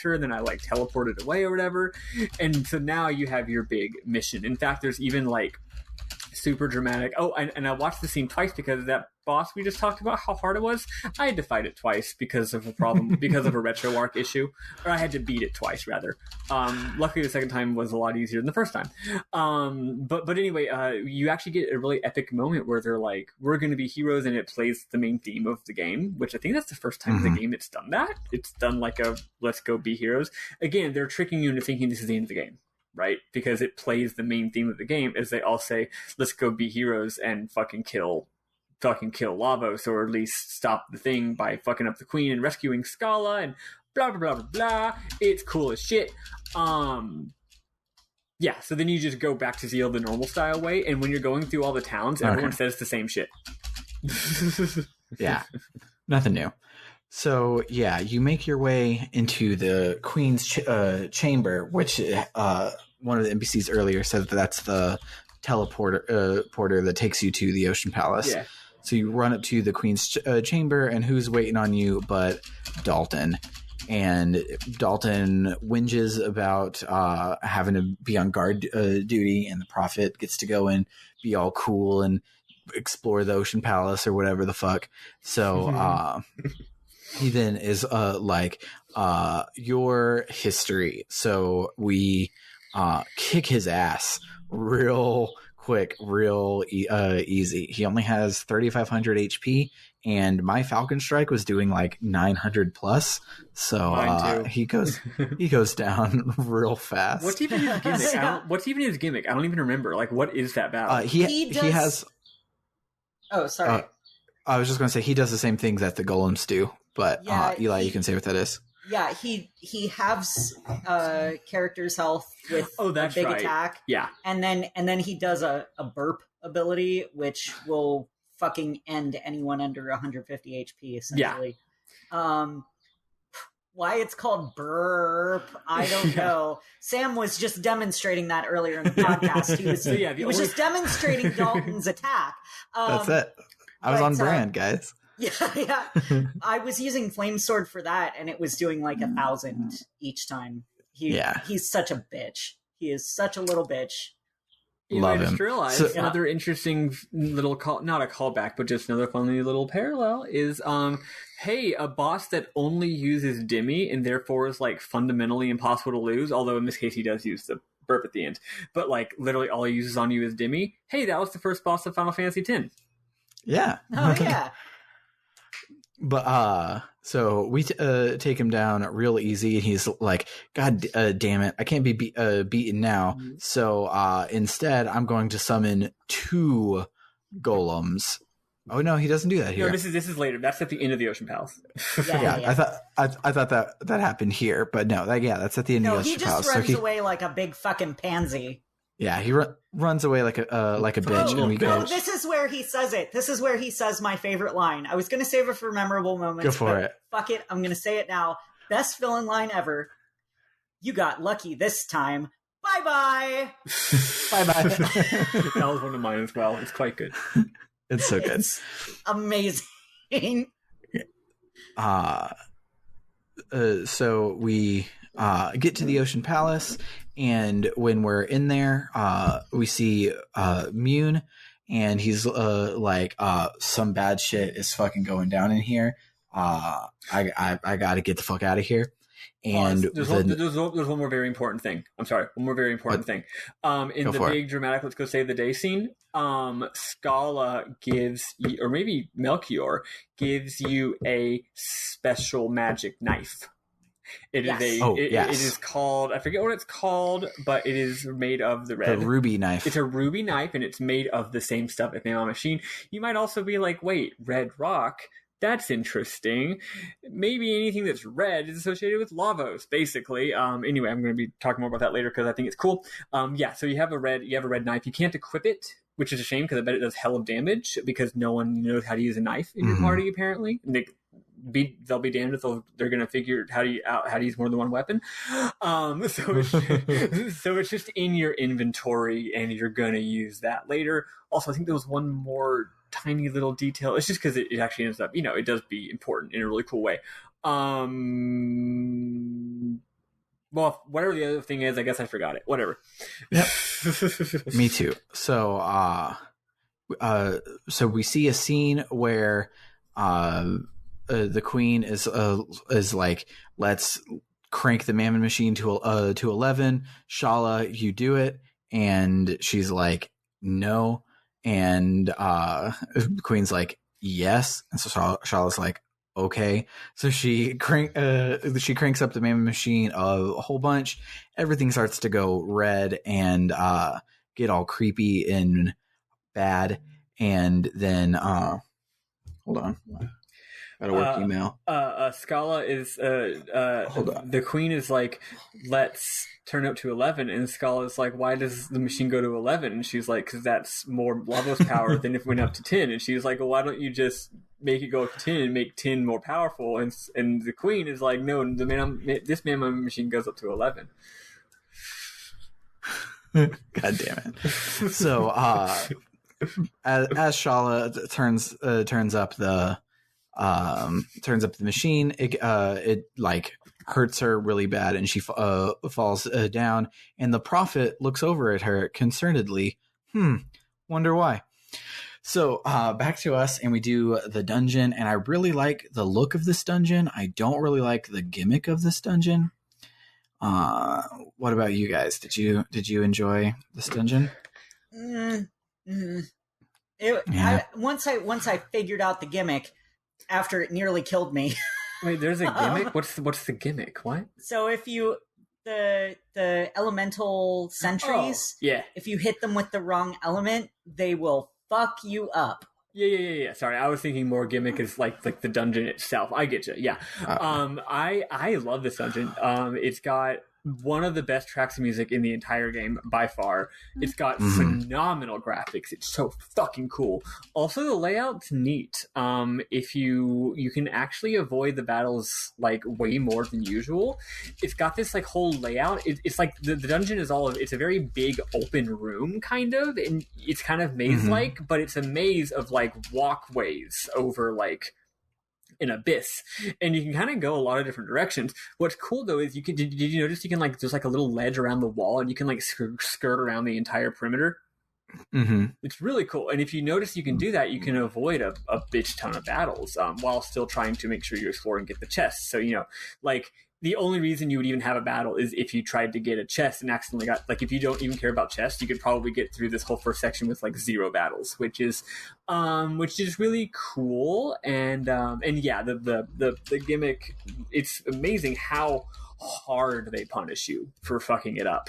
her, and then I like teleported away or whatever. And so now you have your big mission. In fact, there's even like super dramatic. Oh, and I watched the scene twice because that boss we just talked about, how hard it was. I had to fight it twice because of a problem, because of a RetroArch issue, or I had to beat it twice rather. Luckily, the second time was a lot easier than the first time. But anyway, you actually get a really epic moment where they're like, "We're going to be heroes," and it plays the main theme of the game, which I think that's the first time in the game it's done that. It's done like a "Let's go be heroes." Again, they're tricking you into thinking this is the end of the game. Right? Because it plays the main theme of the game as they all say, let's go be heroes and fucking kill Lavos, or at least stop the thing by fucking up the queen and rescuing Scala and blah, blah, blah, blah, blah. It's cool as shit. Yeah, so then you just go back to Zeal the normal style way, and when you're going through all the towns, everyone says the same shit. Yeah, nothing new. So, yeah, you make your way into the Queen's chamber, which one of the NPCs earlier said that's the teleporter that takes you to the Ocean Palace. Yeah. So you run up to the Queen's chamber, and who's waiting on you but Dalton? And Dalton whinges about having to be on guard duty, and the Prophet gets to go and be all cool and explore the Ocean Palace or whatever the fuck. So... he then is like, your history. So we kick his ass real quick, real easy. He only has 3,500 HP, and my Falcon Strike was doing like 900 plus. So he goes down real fast. What's even his gimmick? I don't even remember. Like, what is that battle? He has. Oh, sorry. I was just going to say he does the same things that the golems do. but Eli, you can say what that is. Yeah, he halves character's health with a big attack. Yeah, and then he does a burp ability, which will fucking end anyone under 150 HP. Essentially, why it's called burp, I don't know. Sam was just demonstrating that earlier in the podcast. He was just demonstrating Dalton's attack. That's it. I was on brand, guys. Yeah. I was using Flame Sword for that, and it was doing like 1,000 each time. He's such a bitch. He is such a little bitch. I just realized another interesting little not a callback, but just another funny little parallel is, hey, a boss that only uses Dimmy and therefore is like fundamentally impossible to lose. Although in this case he does use the burp at the end, but like literally all he uses on you is Dimmy. Hey, that was the first boss of Final Fantasy X. Yeah. Oh yeah. But so we take him down real easy, and he's like, God damn it, I can't be beaten now. Mm-hmm. So instead, I'm going to summon 2 golems. Oh no, he doesn't do that here. No, this is later. That's at the end of the Ocean Palace. Yeah. I thought that happened here, but no, that's at the end of the Ocean Palace. No, he just runs away like a big fucking pansy. Yeah, he runs away like a bitch, and we go. This is where he says it. This is where he says my favorite line. I was going to save it for memorable moments. Go for it. Fuck it, I'm going to say it now. Best villain line ever. You got lucky this time. Bye bye. Bye bye. That was one of mine as well. It's quite good. It's so good. It's amazing. So we get to the Ocean Palace. And when we're in there, we see Mune, and he's like, some bad shit is fucking going down in here. I got to get the fuck out of here. And there's one more very important thing. I'm sorry, one more very important thing. In the big dramatic "Let's Go Save the Day" scene, Scala gives you, or maybe Melchior gives you a special magic knife. It is called, I forget what it's called, but it is made of the red. The ruby knife. It's a ruby knife, and it's made of the same stuff as made on a machine. You might also be like, wait, red rock? That's interesting. Maybe anything that's red is associated with Lavos, basically. Anyway, I'm going to be talking more about that later because I think it's cool. So you have a red knife. You can't equip it, which is a shame because I bet it does hell of damage because no one knows how to use a knife in your party, apparently. And they'll be damned if they're going to figure out how to use more than one weapon. So it's just in your inventory, and you're going to use that later. Also, I think there was one more tiny little detail. It's just because it actually ends up, it does be important in a really cool way. Well, whatever the other thing is, I guess I forgot it. Whatever. Yep. Me too. So, so we see a scene where the queen is like, let's crank the Mammon machine to 11. Shala, you do it. And she's like, no. And the queen's like, yes. And so Shala's like, okay. So she cranks up the Mammon machine a whole bunch. Everything starts to go red and get all creepy and bad. And then hold on. Got a work email. Scala is hold on. The queen is like, let's turn up to 11, and Scala is like, why does the machine go to 11? And she's like, because that's more Lavos power than if it went up to 10. And she's like, well, why don't you just make it go up to 10 and make 10 more powerful? And the queen is like, no, this Mammon machine goes up to 11. God damn it. So as Shala turns up the machine, it like hurts her really bad, and she falls down, and the prophet looks over at her concernedly. Wonder why. So back to us, and we do the dungeon, and I really like the look of this dungeon. I don't really like the gimmick of this dungeon. What about you guys? Did you enjoy this dungeon? Once I figured out the gimmick, after it nearly killed me. Wait, there's a gimmick? What's the gimmick? What? So if you the elemental sentries, yeah, if you hit them with the wrong element, they will fuck you up. Yeah. Sorry, I was thinking more gimmick is like the dungeon itself. I get you. Yeah. I love this dungeon. It's got one of the best tracks of music in the entire game by far. It's got phenomenal graphics. It's so fucking cool. Also, the layout's neat. If you can actually avoid the battles like way more than usual. It's got this like whole layout. It's like the dungeon is it's a very big open room kind of, and it's kind of maze-like, but it's a maze of like walkways over like an abyss, and you can kind of go a lot of different directions. What's cool though is did you notice you can like there's like a little ledge around the wall, and you can like skirt around the entire perimeter. It's really cool, and if you notice you can do that, you can avoid a bitch ton of battles while still trying to make sure you explore and get the chests. So like the only reason you would even have a battle is if you tried to get a chest and accidentally got, like, if you don't even care about chests, you could probably get through this whole first section with like 0 battles, which is really cool. And yeah, the gimmick, it's amazing how hard they punish you for fucking it up.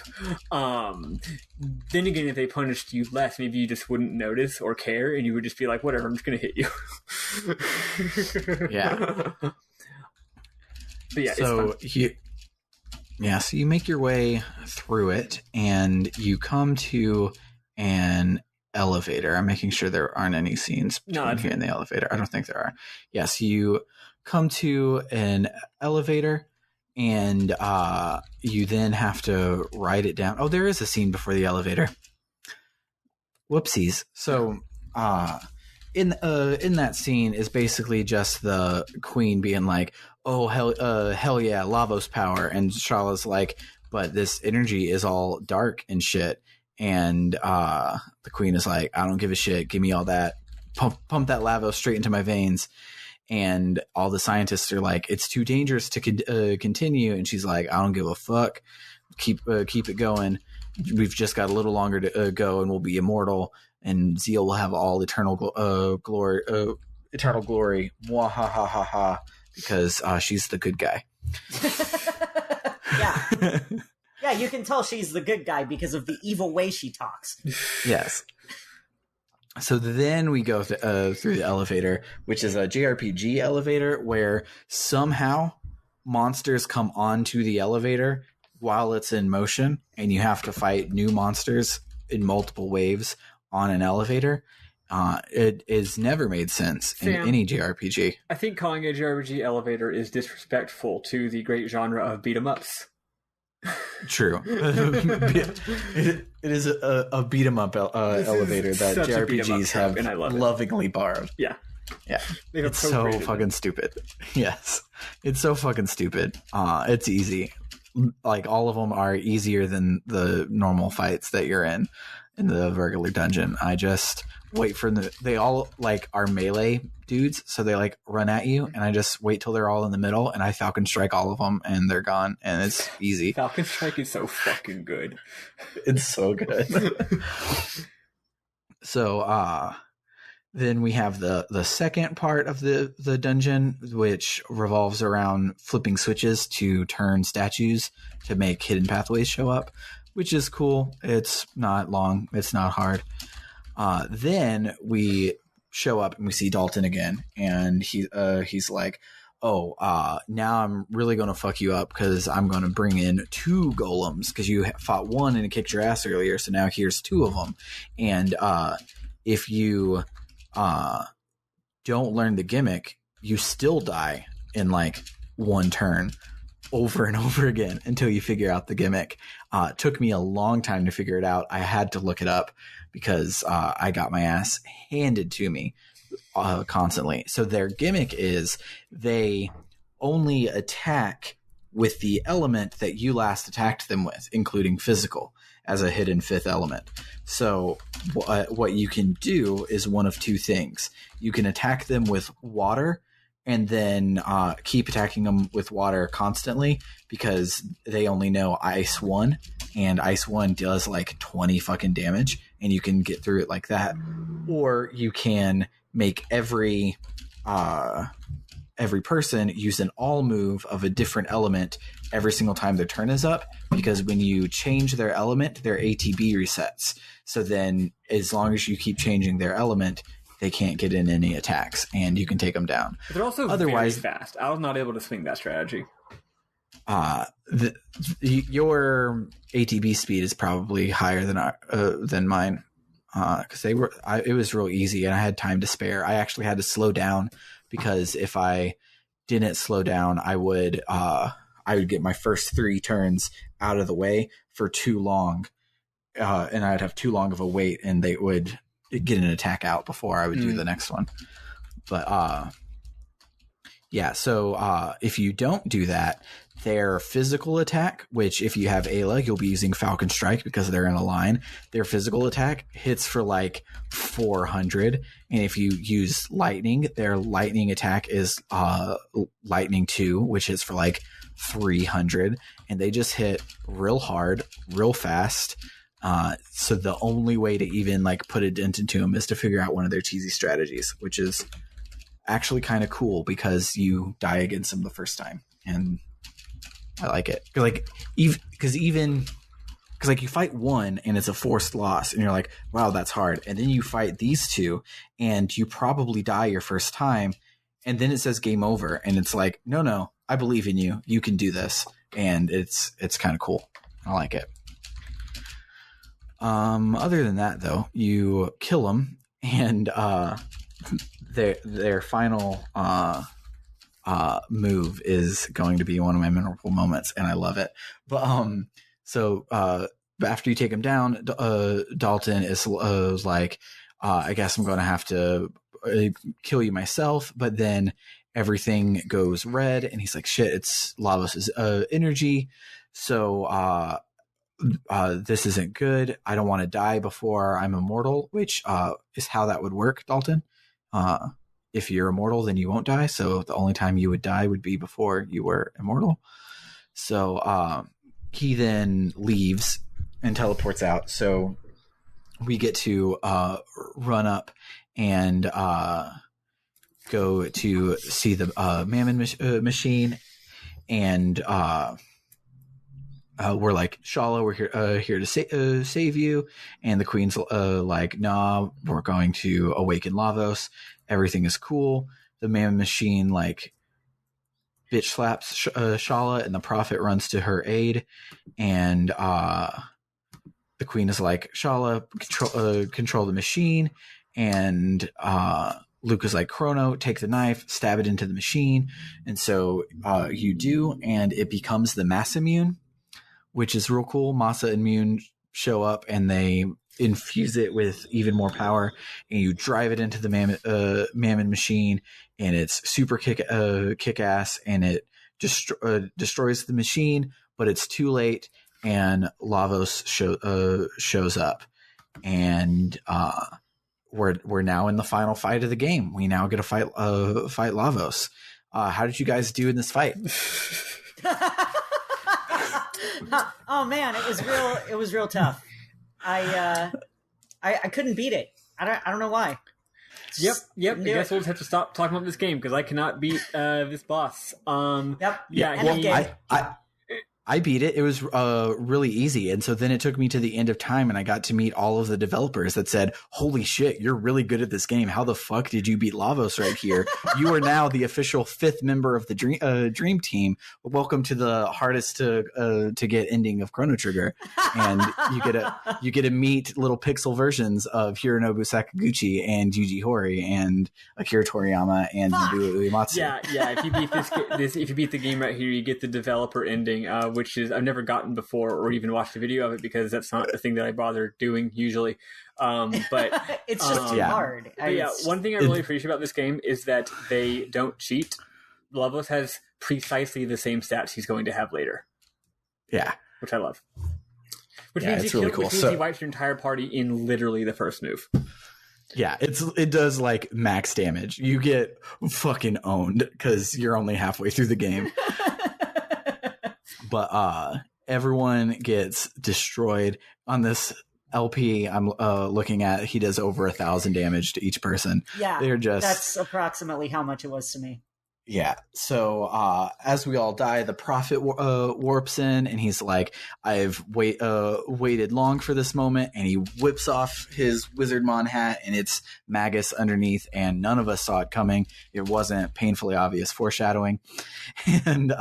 Then again, if they punished you less, maybe you just wouldn't notice or care, and you would just be like, whatever, I'm just gonna hit you. Yeah. But yeah, so so you make your way through it, and you come to an elevator. I'm making sure there aren't any scenes between here and the elevator. I don't think there are. Yes, you come to an elevator, and you then have to write it down. Oh, there is a scene before the elevator. Whoopsies. So, in that scene is basically just the queen being like, "Oh hell yeah, Lavos power," and Shalala's like, "But this energy is all dark and shit." And the queen is like, "I don't give a shit. Give me all that. Pump that Lavos straight into my veins." And all the scientists are like, "It's too dangerous to continue." And she's like, "I don't give a fuck. Keep it going. We've just got a little longer to go, and we'll be immortal. And Zeal will have all eternal glory. Eternal glory. Mwahahaha. Because she's the good guy." Yeah. Yeah, you can tell she's the good guy because of the evil way she talks. Yes. So then we go through the elevator, which is a JRPG elevator where somehow monsters come onto the elevator while it's in motion, and you have to fight new monsters in multiple waves on an elevator. It is never made sense in any JRPG. I think calling a JRPG elevator is disrespectful to the great genre of beat-em-ups. True. It is a beat-em-up elevator that JRPGs have lovingly borrowed. Yeah. It's so fucking stupid. Yes. It's so fucking stupid. It's easy. Like, all of them are easier than the normal fights that you're in the regular dungeon. I just wait for they all like are melee dudes, so they like run at you, and I just wait till they're all in the middle, and I Falcon Strike all of them, and they're gone, and it's easy. Falcon Strike is so fucking good. It's so good. So then we have the second part of the dungeon, which revolves around flipping switches to turn statues to make hidden pathways show up, which is cool. It's not long. It's not hard. Then we show up and we see Dalton again, and he's like, "Oh, now I'm really going to fuck you up because I'm going to bring in 2 golems because you fought one and it kicked your ass earlier. So now here's 2 of them. And if you don't learn the gimmick, you still die in like 1 turn over and over again until you figure out the gimmick." It took me a long time to figure it out. I had to look it up because I got my ass handed to me constantly. So their gimmick is they only attack with the element that you last attacked them with, including physical, as a hidden 5th element. So what you can do is one of 2 things. You can attack them with water, and then keep attacking them with water constantly because they only know Ice 1, and Ice 1 does like 20 fucking damage, and you can get through it like that. Or you can make every person use an all move of a different element every single time their turn is up, because when you change their element, their ATB resets. So then as long as you keep changing their element, they can't get in any attacks, and you can take them down. But they're also otherwise very fast. I was not able to swing that strategy. Your ATB speed is probably higher than mine, because it was real easy, and I had time to spare. I actually had to slow down because if I didn't slow down, I would get my first 3 turns out of the way for too long, and I'd have too long of a wait, and they would get an attack out before I would do the next one. But yeah, so if you don't do that, their physical attack, which if you have Ayla, you'll be using Falcon Strike because they're in a line. Their physical attack hits for like 400, and if you use Lightning, their lightning attack is Lightning 2, which hits for like 300, and they just hit real hard, real fast. So the only way to even like put a dent into them is to figure out one of their cheesy strategies, which is actually kind of cool because you die against them the first time, and I like it. Because you fight one and it's a forced loss, and you're like, wow, that's hard. And then you fight these 2, and you probably die your first time, and then it says game over, and it's like, no, I believe in you. You can do this, and it's kind of cool. I like it. Other than that, though, you kill them, and their final move is going to be one of my memorable moments, and I love it. But so after you take him down, Dalton is like, I guess I'm going to have to kill you myself. But then everything goes red, and he's like, shit, it's Lavos' energy. So this isn't good. I don't want to die before I'm immortal, which is how that would work, Dalton. If you're immortal, then you won't die. So the only time you would die would be before you were immortal. So he then leaves and teleports out. So we get to run up and go to see the Mammon machine. And we're like, Shala, we're here to save you. And the queen's like, nah, we're going to awaken Lavos. Everything is cool. The Mammon machine like bitch slaps Shala, and the prophet runs to her aid. And the queen is like, Shala, control the machine. And Luke is like, Chrono, take the knife, stab it into the machine. And so you do, and it becomes the Mass Immune, which is real cool. Massa and Mune show up, and they infuse it with even more power, and you drive it into the Mammon machine, and it's super kick-ass, and it destroys the machine, but it's too late, and Lavos shows up, and we're now in the final fight of the game. We now get to fight Lavos. How did you guys do in this fight? Oh man, it was real tough. I couldn't beat it. I don't know why. Yep. I guess we'll just have to stop talking about this game because I cannot beat this boss. Yep. Yeah. I beat it. It was really easy. And so then it took me to the end of time, and I got to meet all of the developers that said, holy shit, you're really good at this game. How the fuck did you beat Lavos right here? You are now the official 5th member of the Dream Team. Welcome to the hardest to get ending of Chrono Trigger. And you get to meet little pixel versions of Hironobu Sakaguchi and Yuji Horii and Akira Toriyama and Nobuo Uematsu. Yeah. If you beat the game right here, you get the developer ending, which is I've never gotten before or even watched a video of it because that's not a thing that I bother doing usually. But it's just too hard. One thing I really appreciate about this game is that they don't cheat. Lavos has precisely the same stats he's going to have later. Yeah, which I love. Which means it's really cool. He wipes your entire party in literally the first move. Yeah, it does like max damage. You get fucking owned because you're only halfway through the game. But everyone gets destroyed on this LP. I'm looking at. He does over 1,000 damage to each person. Yeah, they're just. That's approximately how much it was to me. Yeah. So as we all die, the prophet warps in, and he's like, "I've waited long for this moment." And he whips off his Wizardmon hat, and it's Magus underneath, and none of us saw it coming. It wasn't painfully obvious foreshadowing, and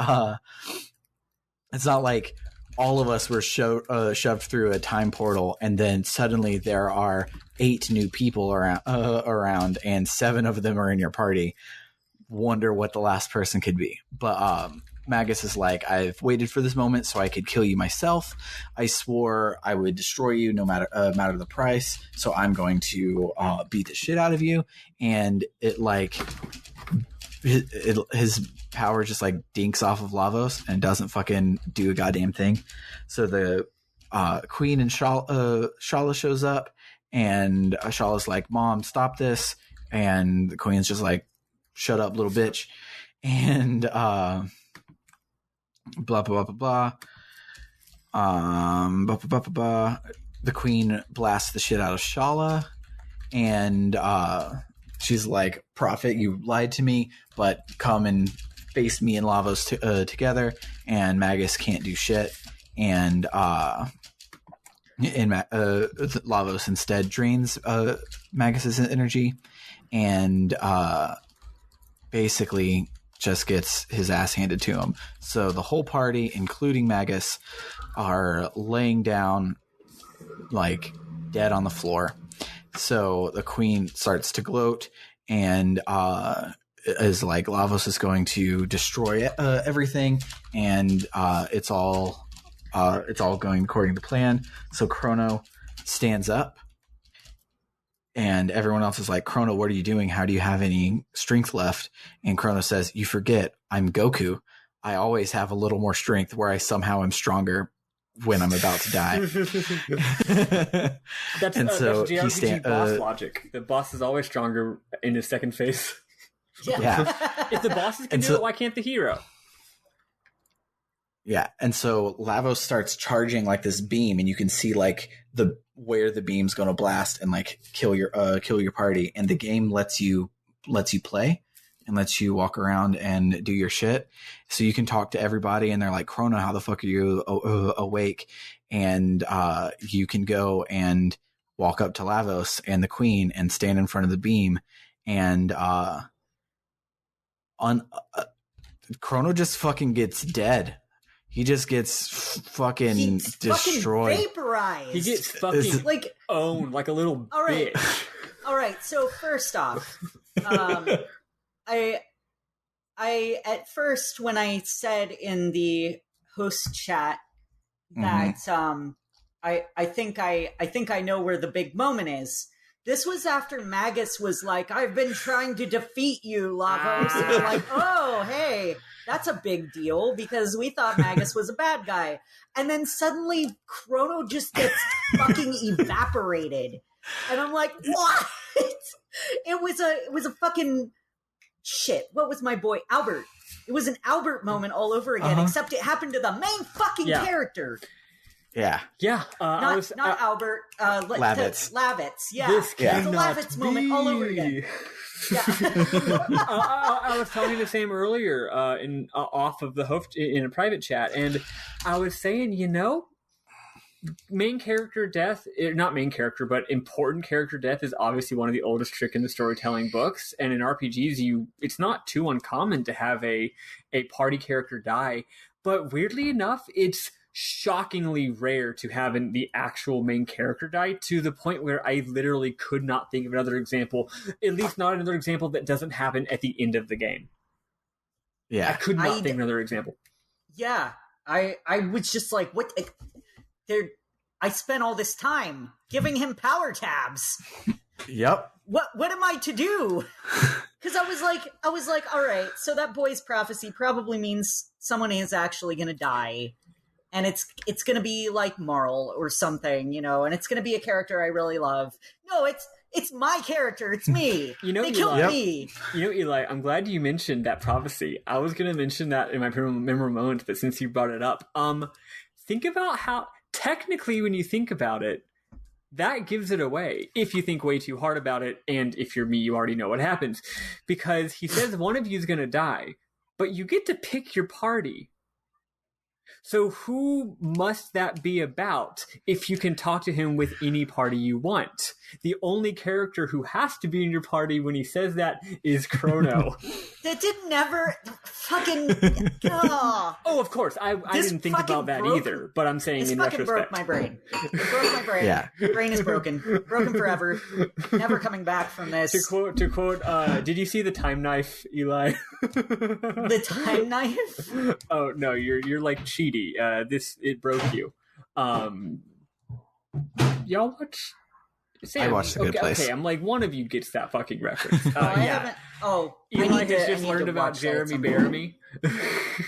it's not like all of us were shoved through a time portal, and then suddenly there are 8 new people around, and 7 of them are in your party. Wonder what the last person could be. But Magus is like, I've waited for this moment so I could kill you myself. I swore I would destroy you no matter the price. So I'm going to beat the shit out of you. And it like his power just like dinks off of Lavos and doesn't fucking do a goddamn thing. So the Queen and Shala shows up, and Shala's like, "Mom, stop this." And the Queen's just like, "Shut up, little bitch." And blah blah blah blah blah. The Queen blasts the shit out of Shala, and she's like, "Prophet, you lied to me, but come and face me and Lavos together." And Magus can't do shit, and Lavos instead drains Magus's energy, and basically just gets his ass handed to him. So the whole party, including Magus, are laying down like dead on the floor. So the Queen starts to gloat, and is like, Lavos is going to destroy everything, and it's all going according to plan. So Chrono stands up, and everyone else is like, "Chrono, what are you doing? How do you have any strength left?" And Chrono says, "You forget, I'm Goku. I always have a little more strength where I somehow am stronger when I'm about to die." That's JRPG boss logic. The boss is always stronger in his second phase. Yeah. If the bosses can do it, why can't the hero? Yeah, and so Lavos starts charging like this beam, and you can see like where the beam's going to blast and like kill your party. And the game lets you play and lets you walk around and do your shit. So you can talk to everybody, and they're like, "Chrono, how the fuck are you awake?" And you can go and walk up to Lavos and the Queen and stand in front of the beam, and Chrono just fucking gets dead. He just gets fucking destroyed. Fucking vaporized. He gets fucking like owned like a little bitch. All right. So first off, I at first, when I said in the host chat that I think I know where the big moment is. This was after Magus was like, "I've been trying to defeat you, Lavos." And I'm like, "Oh, hey, that's a big deal," because we thought Magus was a bad guy. And then suddenly Chrono just gets fucking evaporated. And I'm like, what? It was a fucking shit. What was my boy? Albert. It was an Albert moment all over again, except it happened to the main fucking character. Yeah. Yeah. Not Albert. Lavitz. Lavitz. Yeah. This It's a Lavitz moment all over again. Yeah. I was telling you the same earlier off of the host in a private chat, and I was saying, main character death, not main character, but important character death is obviously one of the oldest trick in the storytelling books, and in RPGs, it's not too uncommon to have a party character die, but weirdly enough, it's shockingly rare to have the actual main character die, to the point where I literally could not think of another example, at least not another example that doesn't happen at the end of the game. Yeah. I could not think of another example. Yeah. I was just like, what? I spent all this time giving him power tabs. Yep. What am I to do? Because I was like, all right, so that boy's prophecy probably means someone is actually going to die. And it's going to be like Marl or something, and it's going to be a character I really love. No, it's my character. It's me. They killed me. Eli, I'm glad you mentioned that prophecy. I was going to mention that in my memorable moment, but since you brought it up, think about how, technically, when you think about it, that gives it away if you think way too hard about it, and if you're me, you already know what happens. Because he says one of you is going to die, but you get to pick your party. So who must that be about if you can talk to him with any party you want? The only character who has to be in your party when he says that is Chrono. That didn't never fucking... Oh, of course. I didn't think about that either, but I'm saying in retrospect. This fucking broke my brain. It broke my brain. Yeah. My brain is broken. Broken forever. Never coming back from this. To quote, did you see the time knife, Eli? The time knife? Oh, no, you're like Cheaty. It broke you. Y'all watch... Sam, I watched The Good Place. Okay, I'm like, one of you gets that fucking reference. I haven't. Oh, Eli has just learned about Jeremy Bearimy.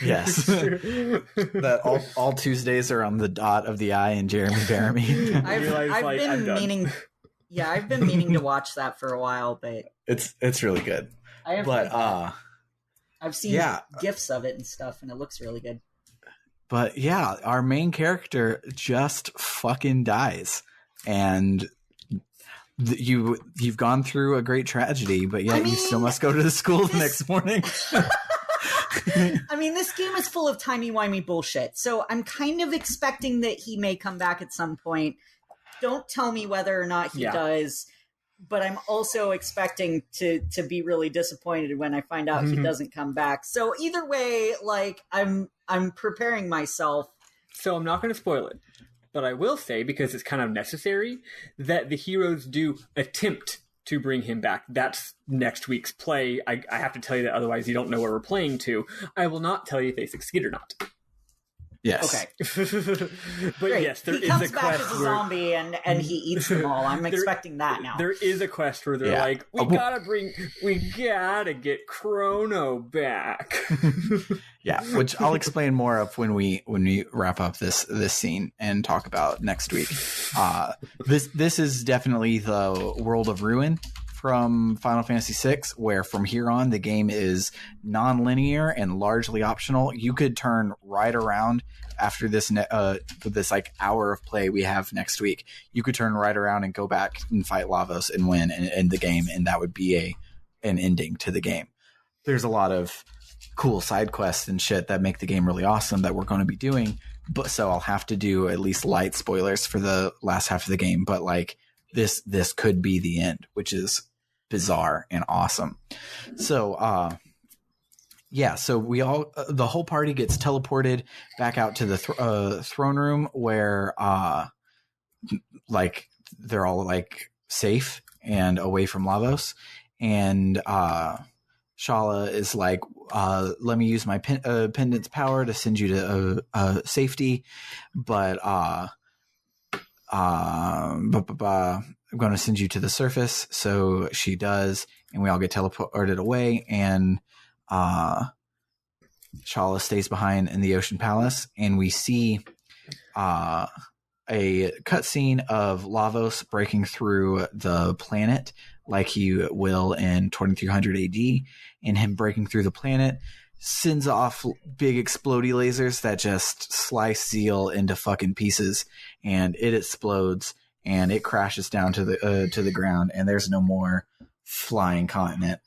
Yes. That all Tuesdays are on the dot of the I and Jeremy Bearimy. I've been meaning. Yeah, I've been meaning to watch that for a while, but it's really good. I've seen GIFs of it and stuff, and it looks really good. But yeah, our main character just fucking dies, and you've gone through a great tragedy, but yet you still must go to the school the next morning. I mean, this game is full of timey-wimey bullshit, so I'm kind of expecting that he may come back at some point. Don't tell me whether or not he does, but I'm also expecting to be really disappointed when I find out he doesn't come back. So either way, like, I'm preparing myself. So I'm not going to spoil it. But I will say, because it's kind of necessary, that the heroes do attempt to bring him back. That's next week's play. I have to tell you that, otherwise you don't know where we're playing to. I will not tell you if they succeed or not. Yes. Okay. But great. Yes, there is a quest. He comes back as a zombie and he eats them all. I'm expecting that now. There is a quest where they're like, we gotta get Chrono back. Yeah, which I'll explain more of when we wrap up this scene and talk about next week. This is definitely the world of ruin from Final Fantasy VI, where from here on the game is non-linear and largely optional. You could turn right around after this for this like hour of play we have next week. You could turn right around and go back and fight Lavos and win and end the game, and that would be an ending to the game. There's a lot of cool side quests and shit that make the game really awesome that we're going to be doing, but so I'll have to do at least light spoilers for the last half of the game. But like this could be the end, which is bizarre and awesome. So so we all the whole party gets teleported back out to the throne room where like they're all like safe and away from Lavos, and Shala is like, let me use my pendant's power to send you to safety, but I'm going to send you to the surface. So she does, and we all get teleported away, and Shala stays behind in the Ocean Palace, and we see a cutscene of Lavos breaking through the planet like he will in 2300 AD, and him breaking through the planet sends off big explodey lasers that just slice Zeal into fucking pieces, and it explodes and it crashes down to the ground, and there's no more flying continent.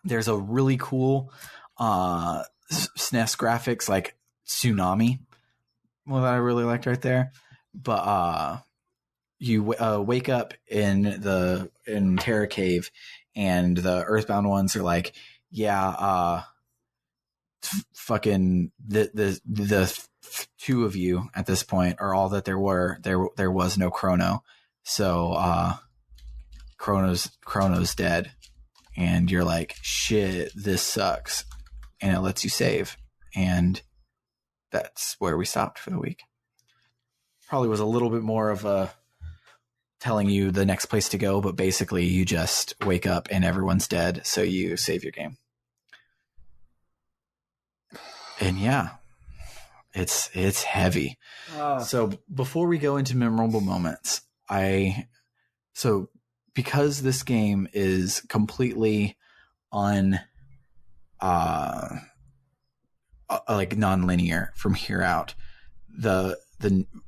There's a really cool SNES graphics like tsunami, well, that I really liked right there. But you wake up in Terra Cave, and the Earthbound ones are like, fucking the two of you at this point are all that there were. There was no Chrono, so Chrono's dead, and you're like, shit, this sucks, and it lets you save, and that's where we stopped for the week. Probably was a little bit more of a telling you the next place to go, but basically you just wake up and everyone's dead, so you save your game. And yeah, it's heavy. So before we go into memorable moments, because this game is completely like non-linear from here out, the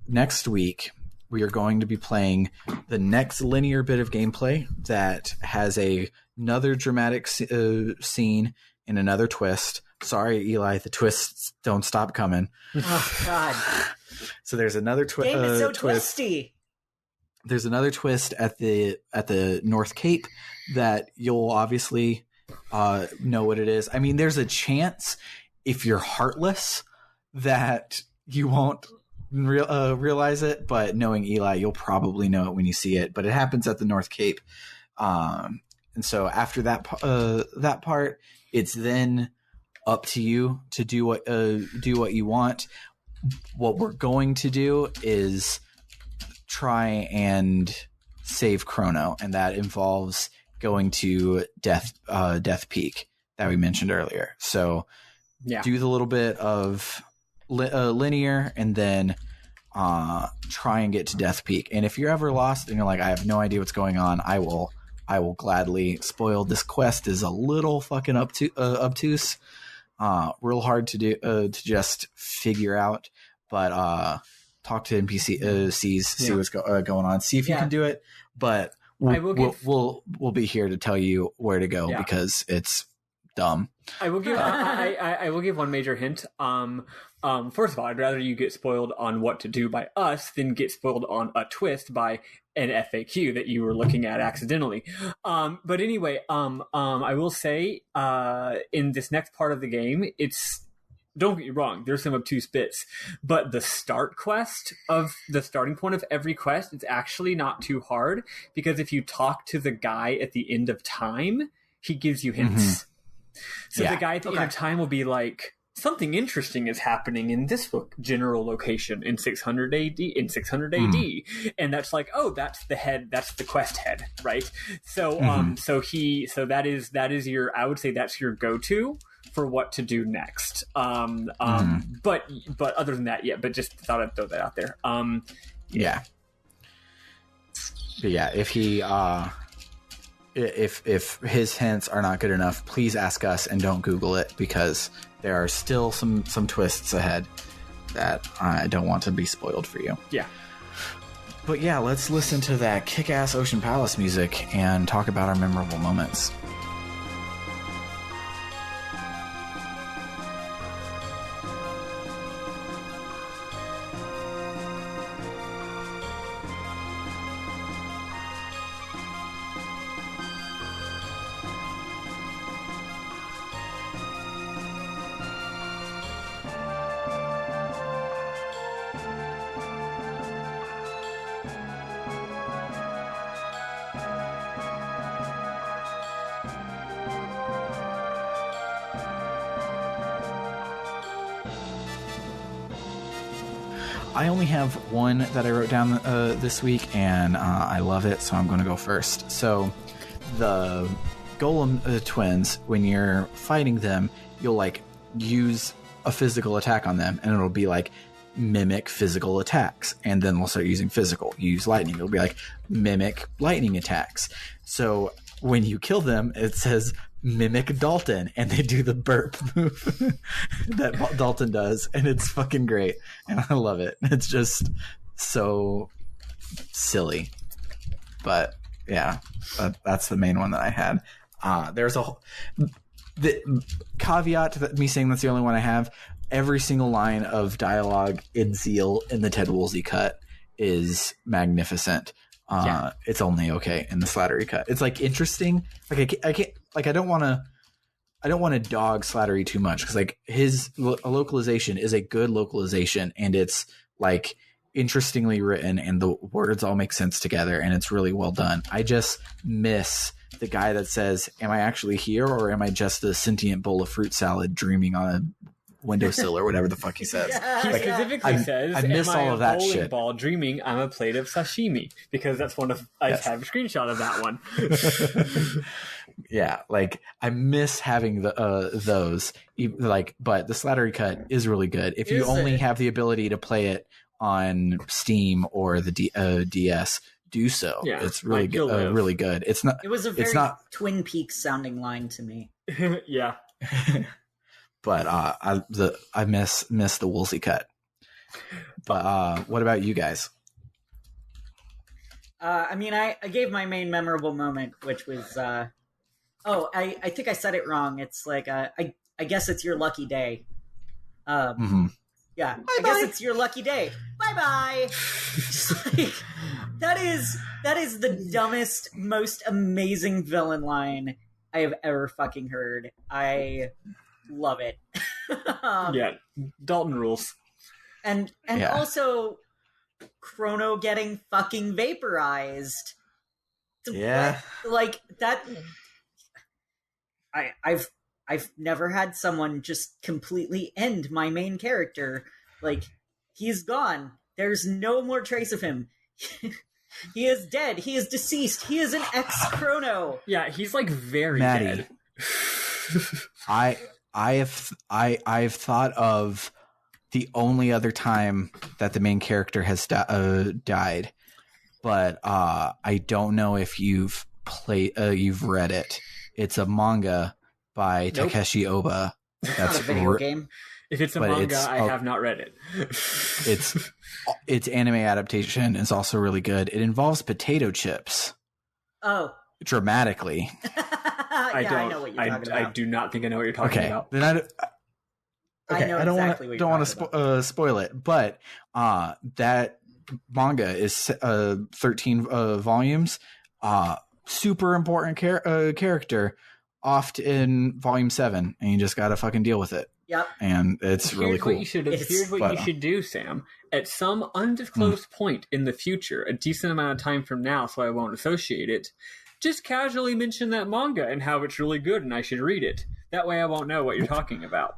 next week we are going to be playing the next linear bit of gameplay that has another dramatic scene and another twist. Sorry, Eli, the twists don't stop coming. Oh, God. So there's another Game is so twist. twisty. There's another twist at the North Cape that you'll obviously know what it is. I mean, there's a chance if you're heartless that you won't realize it, but knowing Eli, you'll probably know it when you see it. But it happens at the North Cape, and so after that part, it's then up to you to do what you want. What we're going to do is try and save Chrono, and that involves going to Death Peak that we mentioned earlier. So do the little bit of linear, and then try and get to Death Peak. And if you're ever lost and you're like, I have no idea what's going on, I will gladly spoil. This quest is a little fucking obtuse, real hard to do, to just figure out. But talk to NPCs, see what's going on, see if you can do it. But we'll be here to tell you where to go because it's dumb. I will give I will give one major hint. First of all, I'd rather you get spoiled on what to do by us than get spoiled on a twist by an FAQ that you were looking at accidentally. But anyway, I will say in this next part of the game, don't get me wrong, there's some obtuse bits, but the start quest of the starting point of every quest, it's actually not too hard, because if you talk to the guy at the end of time, he gives you hints. So the guy at the end of time will be like, something interesting is happening in this general location in 600 AD, and that's like, oh, that's the quest head, right? So that is your, I would say that's your go-to for what to do next. But other than that, but just thought I'd throw that out there. But if he if his hints are not good enough, please ask us and don't Google it, because there are still some twists ahead that I don't want to be spoiled for you. Yeah. But let's listen to that kick-ass Ocean Palace music and talk about our memorable moments. I only have one that I wrote down this week, and I love it, so I'm going to go first. So the Golem twins, when you're fighting them, you'll use a physical attack on them, and it'll be mimic physical attacks, and then we'll start using physical. You use lightning, it'll be mimic lightning attacks. So when you kill them, it says mimic Dalton, and they do the burp move that Dalton does, and it's fucking great, and I love it. It's just so silly, but that's the main one that I had. There's the caveat to me saying that's the only one I have. Every single line of dialogue in Zeal in the Ted Woolsey cut is magnificent. It's only okay in the Slattery cut. It's interesting. I can't. I don't want to dog Slattery too much, because his localization is a good localization, and it's interestingly written, and the words all make sense together, and it's really well done. I just miss the guy that says, "Am I actually here, or am I just a sentient bowl of fruit salad dreaming on a windowsill," or whatever the fuck he says. He specifically says, I miss all of that shit. Ball dreaming I'm a plate of sashimi, because that's one of I have a screenshot of that one. I miss having those. But the Slattery cut is really good. If you only have the ability to play it on Steam or the DS, do so. Yeah, it's really good. Really good. It's not. It was a very Twin Peaks sounding line to me. Yeah. But I miss the Woolsey cut. But what about you guys? I gave my main memorable moment, which was, I think I said it wrong. It's like, I guess it's your lucky day. Yeah, bye-bye. I guess it's your lucky day. Bye-bye! Like, that is the dumbest, most amazing villain line I have ever fucking heard. I love it. Yeah, Dalton rules. And also Chrono getting fucking vaporized. Yeah. Like that. I've never had someone just completely end my main character. Like, he's gone. There's no more trace of him. He is dead. He is deceased. He is an ex-Chrono. Yeah, he's like very Maddie, dead. I've thought of the only other time that the main character has died, but I don't know if you've read it. It's a manga by Takeshi Oba. That's a video game. If it's a manga, I have not read it. Its anime adaptation is also really good. It involves potato chips. Oh, dramatically. I know what you're talking about. I do not think I know what you're talking about. Then I know exactly what you're don't want to spoil it, but that manga is 13 volumes. Super important character off in volume 7, and you just got to fucking deal with it. Yep. And it's really cool. Here's what you should do, Sam. At some undisclosed point in the future, a decent amount of time from now, so I won't associate it, just casually mention that manga and how it's really good and I should read it. That way I won't know what you're talking about.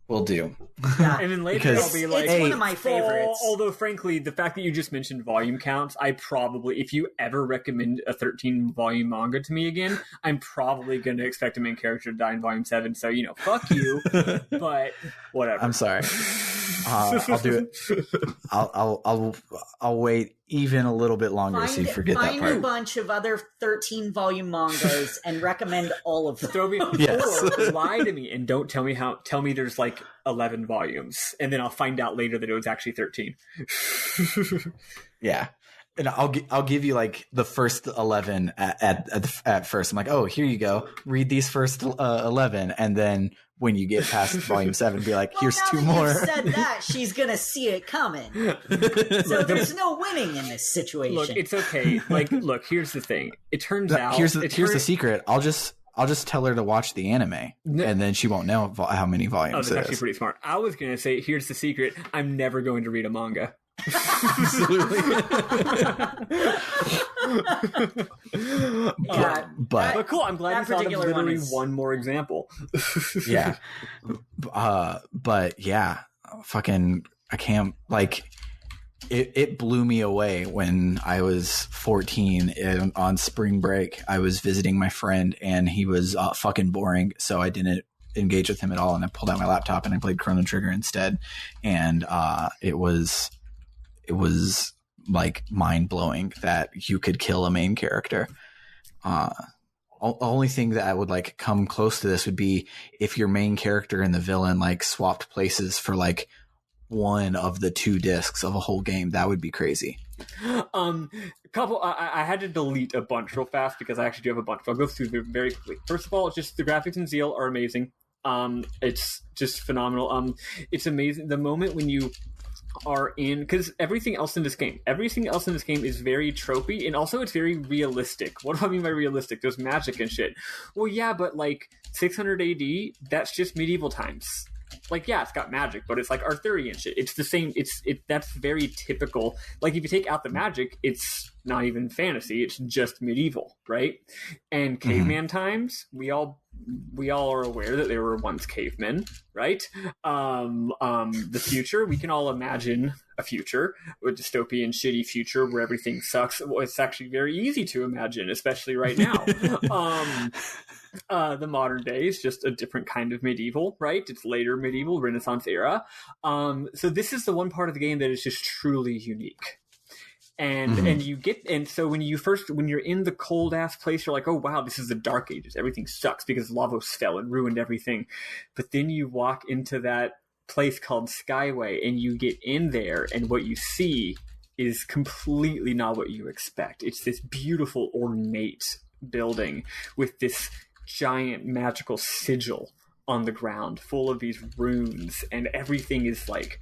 Will do. Yeah. And then later I'll be like, it's one of my favorites. Although, frankly, the fact that you just mentioned volume counts, I probably, if you ever recommend a 13-volume manga to me again, I'm probably going to expect a main character to die in volume 7. So, fuck you. But whatever. I'm sorry. I'll do it. I'll wait even a little bit longer so you forget that part. Find a bunch of other 13-volume mangas and recommend all of them. Throw me, or lie to me and don't tell me there's like 11 volumes, and then I'll find out later that it was actually 13. Yeah. And I'll give you like the first 11 at first. I'm like, oh, here you go. Read these first 11, and then when you get past volume 7, be like, here's two more. You said that, she's gonna see it coming. So there's no winning in this situation. Look, it's okay. Like, look, here's the thing. It turns out here's the secret. I'll just tell her to watch the anime, and then she won't know how many volumes. Oh, that's actually pretty smart. I was gonna say, here's the secret. I'm never going to read a manga. Absolutely. But cool. I'm glad you thought of literally one more example. Yeah. But yeah, fucking, I can't, like, it blew me away when I was 14 on spring break. I was visiting my friend and he was fucking boring, so I didn't engage with him at all, and I pulled out my laptop and I played Chrono Trigger instead, and it was like mind-blowing that you could kill a main character. Only thing that would like come close to this would be if your main character and the villain like swapped places for like one of the 2 discs of a whole game. That would be crazy. I had to delete a bunch real fast because I actually do have a bunch. I'll go through them very quickly. First of all, just the graphics in Zeal are amazing. It's just phenomenal. It's amazing the moment when you are in, because everything else in this game is very tropey, and also it's very realistic. What do I mean by realistic? There's magic and shit. Well, yeah, but like 600 AD, that's just medieval times. Like, yeah, it's got magic, but it's like Arthurian shit. It's the same. That's very typical. Like, if you take out the magic, it's not even fantasy. It's just medieval, right? And caveman times, we all are aware that there were once cavemen, right? The future, we can all imagine a future, a dystopian, shitty future where everything sucks. Well, it's actually very easy to imagine, especially right now. The modern day is just a different kind of medieval, right? It's later medieval, Renaissance era. So this is the one part of the game that is just truly unique. And so when you're in the cold ass place, you're like, oh wow, this is the Dark Ages. Everything sucks because Lavos fell and ruined everything. But then you walk into that place called Skyway and you get in there, and what you see is completely not what you expect. It's this beautiful, ornate building with this giant magical sigil on the ground full of these runes, and everything is like,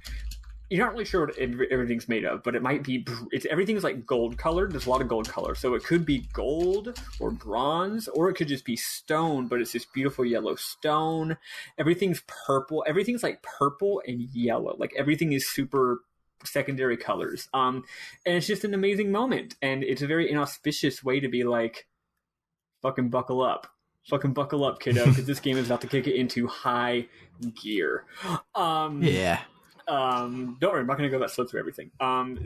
you're not really sure what everything's made of, but it might be, everything's like gold colored. There's a lot of gold color. So it could be gold or bronze, or it could just be stone, but it's this beautiful yellow stone. Everything's purple. Everything's like purple and yellow. Like everything is super secondary colors. And it's just an amazing moment. And it's a very inauspicious way to be like, fucking buckle up. Fucking buckle up, kiddo, because this game is about to kick it into high gear. Yeah. Don't worry, I'm not going to go slip through everything.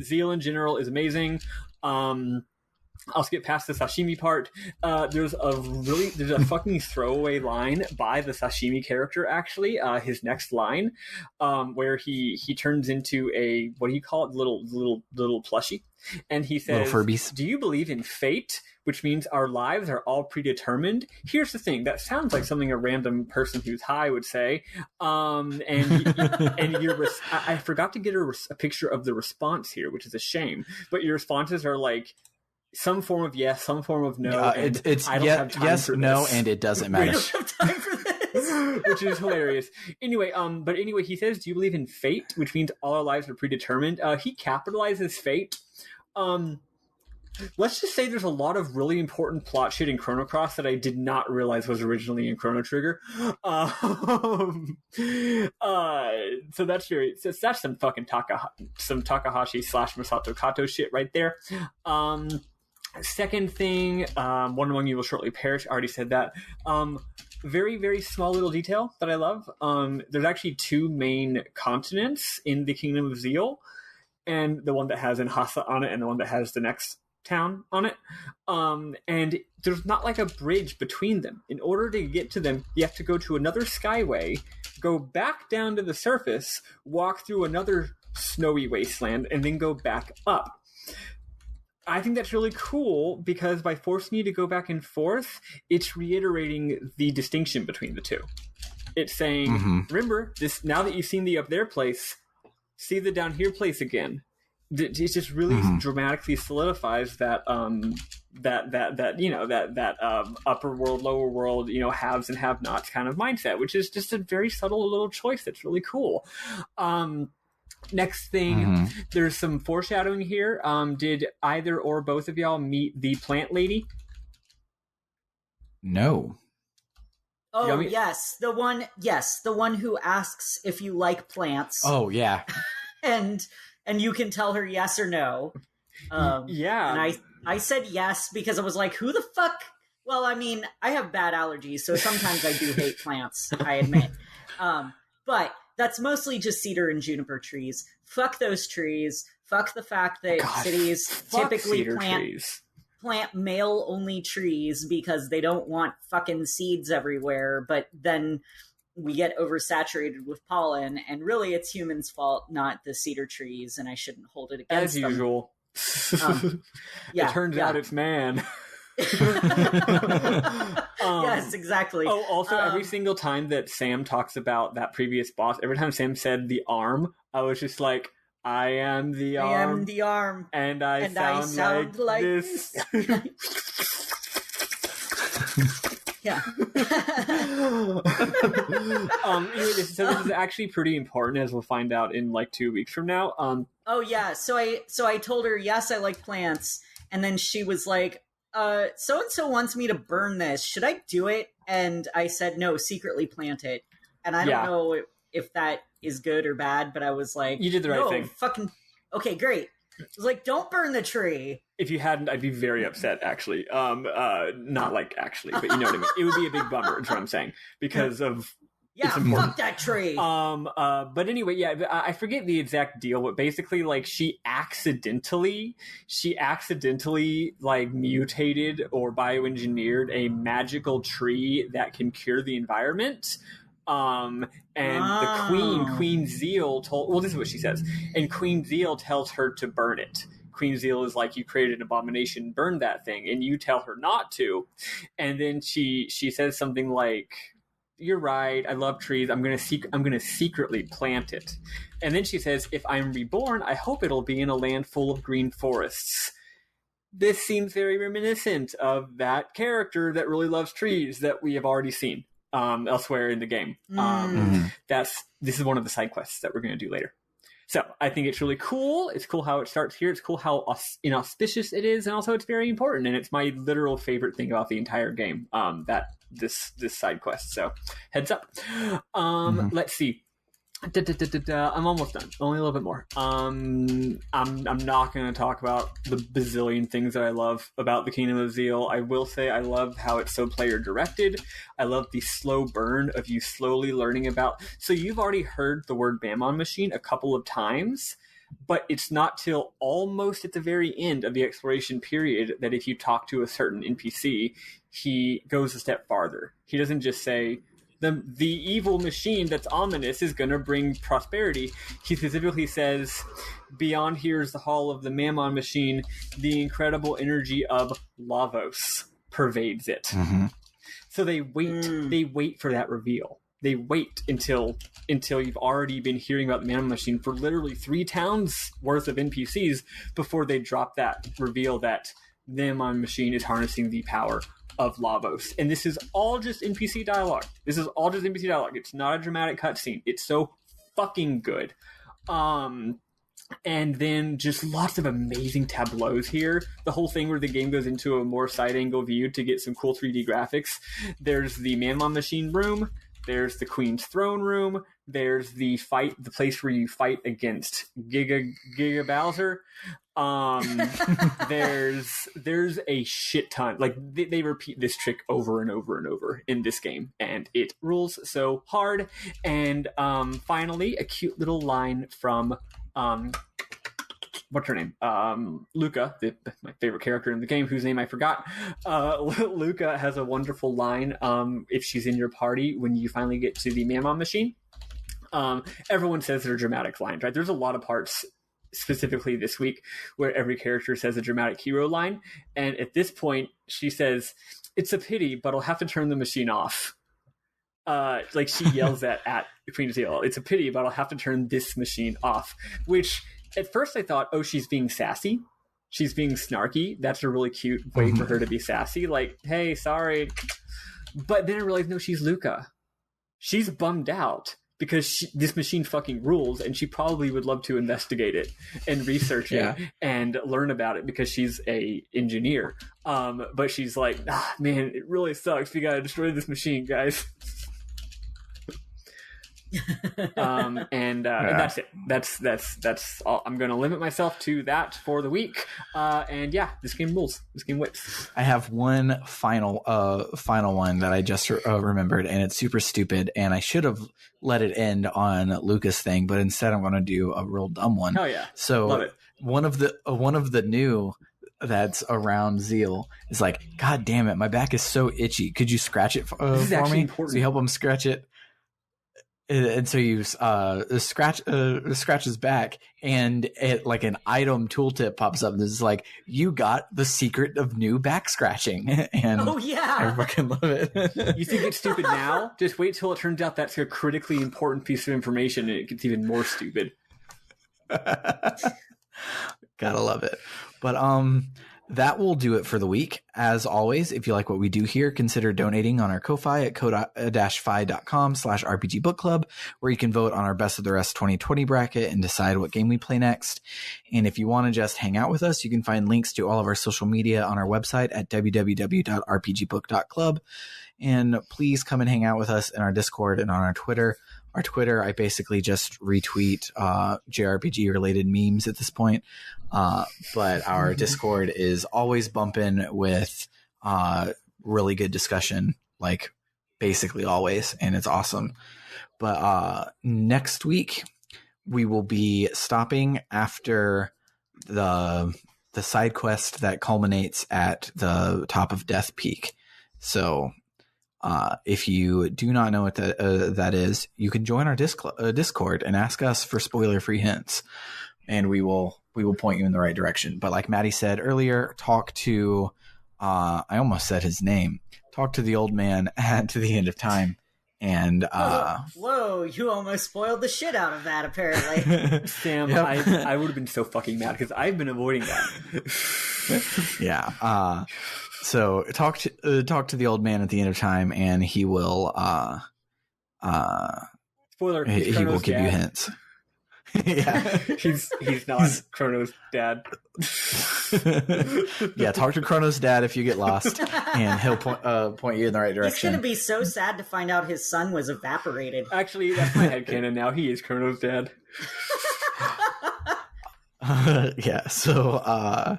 Zeal in general is amazing. I'll skip past the sashimi part. There's a fucking throwaway line by the sashimi character, actually, his next line, where he turns into a, what do you call it, little plushie, and he says, little Furbies. "Do you believe in fate? Which means our lives are all predetermined." Here's the thing: that sounds like something a random person who's high would say. I forgot to get a picture of the response here, which is a shame. But your responses are like some form of yes, some form of no. It's yes, no, and it doesn't matter. We don't have time for this. Which is hilarious. Anyway, he says, "Do you believe in fate?" Which means all our lives are predetermined. He capitalizes fate. Let's just say there's a lot of really important plot shit in Chrono Cross that I did not realize was originally in Chrono Trigger. So that's some fucking Takahashi / Masato Kato shit right there. Second thing, one among you will shortly perish. I already said that. Very, very small little detail that I love. There's actually 2 main continents in the Kingdom of Zeal, and the one that has Inhasa on it and the one that has the next town on it. And there's not like a bridge between them. In order to get to them, you have to go to another skyway, go back down to the surface, walk through another snowy wasteland, and then go back up. I think that's really cool because by forcing you to go back and forth, it's reiterating the distinction between the two. It's saying, remember, this, now that you've seen the up there place, see the down here place again. It just really dramatically solidifies that upper world, lower world, haves and have-nots kind of mindset, which is just a very subtle little choice that's really cool. Next thing, there's some foreshadowing here. Did either or both of y'all meet the plant lady? No. Oh, yes. The one who asks if you like plants. Oh, yeah. and you can tell her yes or no. Yeah. And I said yes because I was like, who the fuck? Well, I mean, I have bad allergies, so sometimes I do hate plants, I admit. But that's mostly just cedar and juniper trees. Fuck those trees. Fuck the fact that cities typically plant male-only trees because they don't want fucking seeds everywhere, but then we get oversaturated with pollen, and really it's humans' fault, not the cedar trees, and I shouldn't hold it against them. As usual. It turns out it's man. Yes, exactly. Oh, also, every single time that Sam talks about that previous boss, every time Sam said the arm, I was just like, I am the arm. I am the arm. And I sound like this. Yeah. This is actually pretty important, as we'll find out in like 2 weeks from now. Oh yeah. So I told her, yes, I like plants, and then she was like, so and so wants me to burn this. Should I do it? And I said no, secretly plant it. And I don't know if that is good or bad, but I was like, you did the right thing. Fucking okay, great. I was like, don't burn the tree. If you hadn't, I'd be very upset, actually. Not like actually, but you know what I mean. It would be a big bummer, is what I'm saying, because of fuck that tree. But anyway, I forget the exact deal, but basically, like, she accidentally like mutated or bioengineered a magical tree that can cure the environment. And the Queen Zeal this is what she says, and Queen Zeal tells her to burn it. Queen Zeal is like, you created an abomination, burn that thing, and you tell her not to. And then she says something like, you're right. I love trees. I'm gonna secretly plant it. And then she says, if I'm reborn, I hope it'll be in a land full of green forests. This seems very reminiscent of that character that really loves trees that we have already seen elsewhere in the game. This is one of the side quests that we're going to do later. So I think it's really cool. It's cool how it starts here. It's cool how inauspicious it is, and also it's very important. And it's my literal favorite thing about the entire game. That this side quest. So heads up. Let's see. I'm almost done. Only a little bit more. I'm not going to talk about the bazillion things that I love about the Kingdom of Zeal. I will say I love how it's so player directed. I love the slow burn of you slowly learning about. So you've already heard the word Mammon Machine a couple of times, but it's not till almost at the very end of the exploration period that if you talk to a certain NPC, he goes a step farther. He doesn't just say, the evil machine that's ominous is going to bring prosperity. He specifically says, beyond here is the hall of the Mammon Machine. The incredible energy of Lavos pervades it. So they wait for that reveal. They wait until you've already been hearing about the Mammon Machine for literally 3 towns worth of NPCs before they drop that reveal that the Mammon Machine is harnessing the power of Lavos. And this is all just NPC dialogue. It's not a dramatic cutscene. It's so fucking good. And then just lots of amazing tableaus here. The whole thing where the game goes into a more side-angle view to get some cool 3D graphics. There's the Mammon Machine room. There's the Queen's Throne room. There's the place where you fight against Giga Bowser. There's a shit ton. Like they repeat this trick over and over and over in this game, and it rules so hard. And finally, a cute little line from what's her name? Luca, my favorite character in the game, whose name I forgot. Luca has a wonderful line if she's in your party when you finally get to the Mammon Machine. Everyone says they're dramatic lines, right? There's a lot of parts specifically this week where every character says a dramatic hero line, and at this point she says, "It's a pity, but I'll have to turn the machine off." Like she yells at Queen Zeal, "It's a pity, but I'll have to turn this machine off," which at first I thought, oh, she's being sassy, she's being snarky. That's a really cute way for her to be sassy, like, hey, sorry. But then I realized, no, she's Luca. She's bummed out because this machine fucking rules, and she probably would love to investigate it and research it and learn about it because she's a engineer. But she's like, man, it really sucks. We gotta destroy this machine, guys. And that's it. That's all. I'm going to limit myself to that for the week. And yeah, this game rules. This game whips. I have one final one that I just remembered, and it's super stupid. And I should have let it end on Lucas thing, but instead I'm going to do a real dumb one. Oh yeah. So love it. One of the new that's around Zeal is like, God damn it, my back is so itchy. Could you scratch it for me? Important. So you help him scratch it. And so you scratch his back, and it, like an item tooltip pops up. And this is like, you got the secret of new back scratching. And oh yeah, I fucking love it. You think it's stupid now? Just wait till it turns out that's a critically important piece of information, and it gets even more stupid. Gotta love it. But that will do it for the week. As always, if you like what we do here, consider donating on our Ko-Fi at ko-fi.com/RPG Book Club, where you can vote on our Best of the Rest 2020 bracket and decide what game we play next. And if you want to just hang out with us, you can find links to all of our social media on our website at www.rpgbook.club. And please come and hang out with us in our Discord and on our Twitter. Our Twitter, I basically just retweet JRPG related memes at this point. But our Discord is always bumping with really good discussion, like basically always, and it's awesome. But next week we will be stopping after the side quest that culminates at the top of Death Peak. So if you do not know what that is, you can join our Discord and ask us for spoiler-free hints, and we will point you in the right direction. But like Maddie said earlier, talk to I almost said his name. Talk to the old man at To the End of Time, And whoa, you almost spoiled the shit out of that, apparently. Sam, yep. I would have been so fucking mad because I've been avoiding that. Yeah. So talk to the old man at the end of time, and he will spoiler, he will give you hints. Yeah, he's not Chrono's dad. Yeah, talk to Chrono's dad if you get lost, and he'll point you in the right direction. He's gonna be so sad to find out his son was evaporated. Actually, that's my headcanon now. He is Chrono's dad. Yeah. So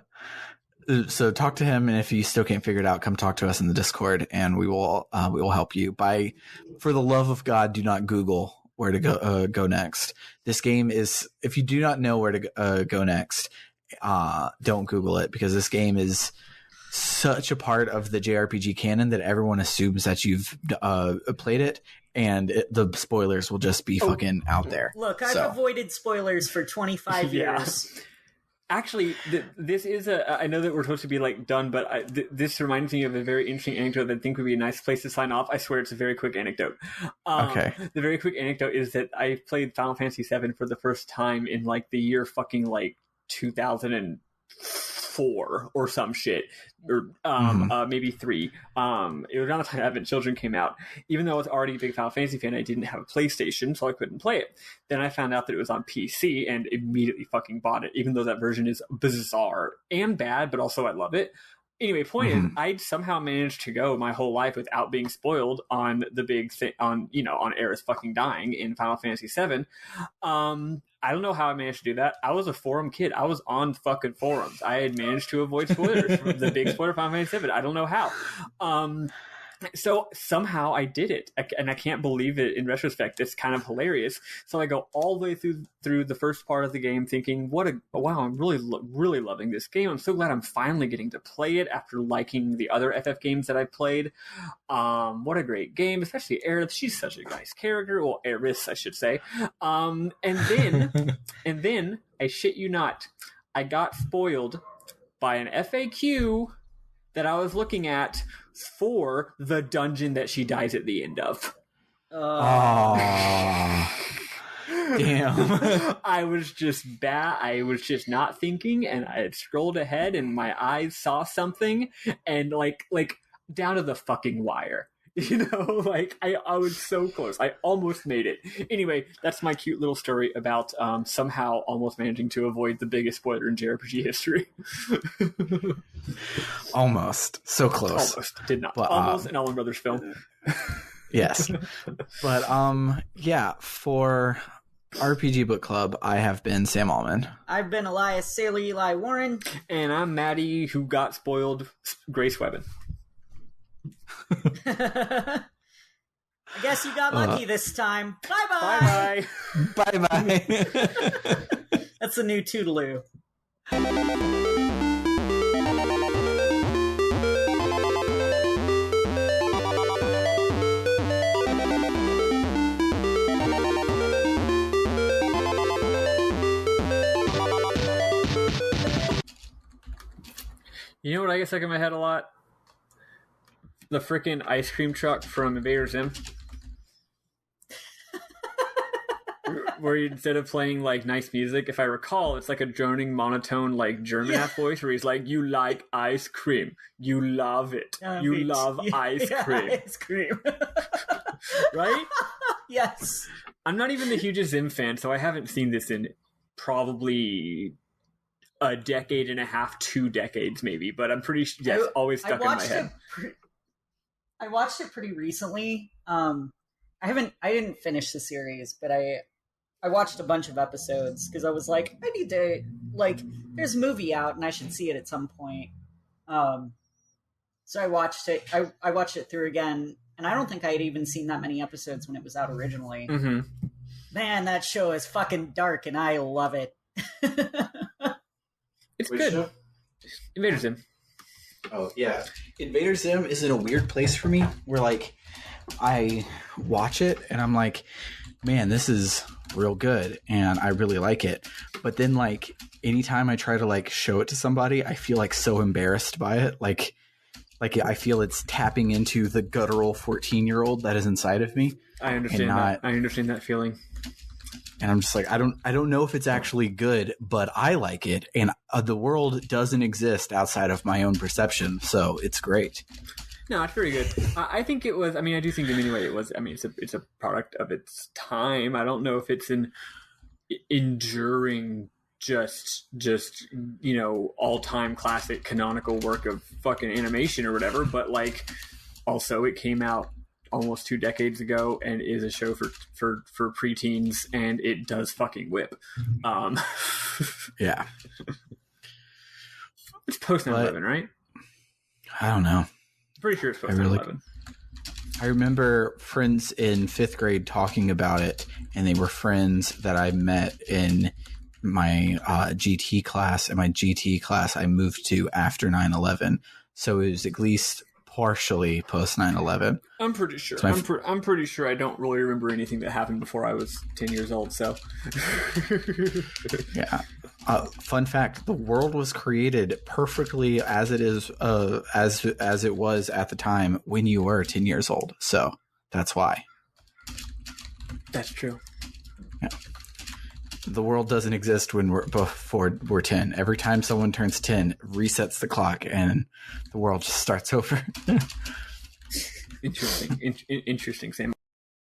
talk to him, and if you still can't figure it out, come talk to us in the Discord, and we will help you. For the love of God, do not Google where to go next. This game is, if you do not know where to go next, don't Google it, because this game is such a part of the JRPG canon that everyone assumes that you've played it, and the spoilers will just be fucking out there. Look, I've avoided spoilers for 25 years. Actually, this is I know that we're supposed to be like done, but this reminds me of a very interesting anecdote that I think would be a nice place to sign off. I swear it's a very quick anecdote. Okay. The very quick anecdote is that I played Final Fantasy VII for the first time in like the year fucking like 2004 or some shit, or maybe 3. It was around the time Advent Children came out. Even though I was already a big Final Fantasy fan, I didn't have a PlayStation, so I couldn't play it. Then I found out that it was on PC and immediately fucking bought it, even though that version is bizarre and bad, but also I love it. Anyway, point is, I somehow managed to go my whole life without being spoiled on the big thing, on Aerith fucking dying in Final Fantasy VII. I don't know how I managed to do that. I was a forum kid. I was on fucking forums. I had managed to avoid spoilers from the big spoiler Final Fantasy VII. I don't know how. So somehow I did it, and I can't believe it in retrospect. It's kind of hilarious. So I go all the way through the first part of the game thinking, wow, I'm really loving this game. I'm so glad I'm finally getting to play it after liking the other FF games that I played. What a great game, especially Aerith. She's such a nice character. Well, Aerith, I should say. And then, I shit you not, I got spoiled by an FAQ that I was looking at for the dungeon that she dies at the end of. Damn. I was just I was just not thinking, and I had scrolled ahead, and my eyes saw something, and like down to the fucking wire. I was so close. I almost made it. Anyway, that's my cute little story about somehow almost managing to avoid the biggest spoiler in JRPG history. Almost. So close. Almost. Did not. But, almost an Allman Brothers film. Yes. But, yeah, for RPG Book Club, I have been Sam Allman. I've been Elias Sailor Eli Warren. And I'm Maddie, who got spoiled, Grace Webbin. I guess you got lucky this time. Bye-bye. Bye-bye. Bye-bye. That's the new Toodaloo. You know what I get stuck in my head a lot? The frickin' ice cream truck from Invader Zim. Where instead of playing like nice music, if I recall, it's like a droning monotone like German ass voice where he's like, "You like ice cream, you love it, you love ice cream, ice cream." Right? Yes. I'm not even the hugest Zim fan, so I haven't seen this in probably a decade and a half, 2 decades maybe, but I'm pretty sure it's always stuck in my head. I watched it pretty recently. I didn't finish the series, but I watched a bunch of episodes because I was like, I need to, there's a movie out and I should see it at some point. So I watched it. I watched it through again, and I don't think I had even seen that many episodes when it was out originally. Mm-hmm. Man, that show is fucking dark, and I love it. It's good. Show? Invader Zim. Oh, yeah. Invader Zim is in a weird place for me where, I watch it and I'm like, man, this is real good and I really like it. But then, anytime I try to, show it to somebody, I feel, so embarrassed by it. Like, I feel it's tapping into the guttural 14-year-old that is inside of me. I understand that. I understand that feeling. And I'm just like, I don't know if it's actually good, but I like it. And the world doesn't exist outside of my own perception, so it's great. No, it's pretty good. I think it was. I mean, I do think in many ways it was. I mean, it's a product of its time. I don't know if it's an enduring, just all-time classic canonical work of fucking animation or whatever. But like, also it came out almost 2 decades ago and is a show for preteens, and it does fucking whip. Yeah, it's post 9/11, right? I don't know. Pretty sure it's post 9/11. I remember friends in 5th grade talking about it, and they were friends that I met in my GT class. And my GT class I moved to after 9/11, so it was at least partially post 9/11. I'm pretty sure. I'm pretty sure I don't really remember anything that happened before I was 10 years old. So, yeah. Fun fact: the world was created perfectly as it is, as it was at the time when you were 10 years old. So that's why. That's true. Yeah. The world doesn't exist when before we're 10. Every time someone turns 10, resets the clock, and the world just starts over. Interesting, Sam.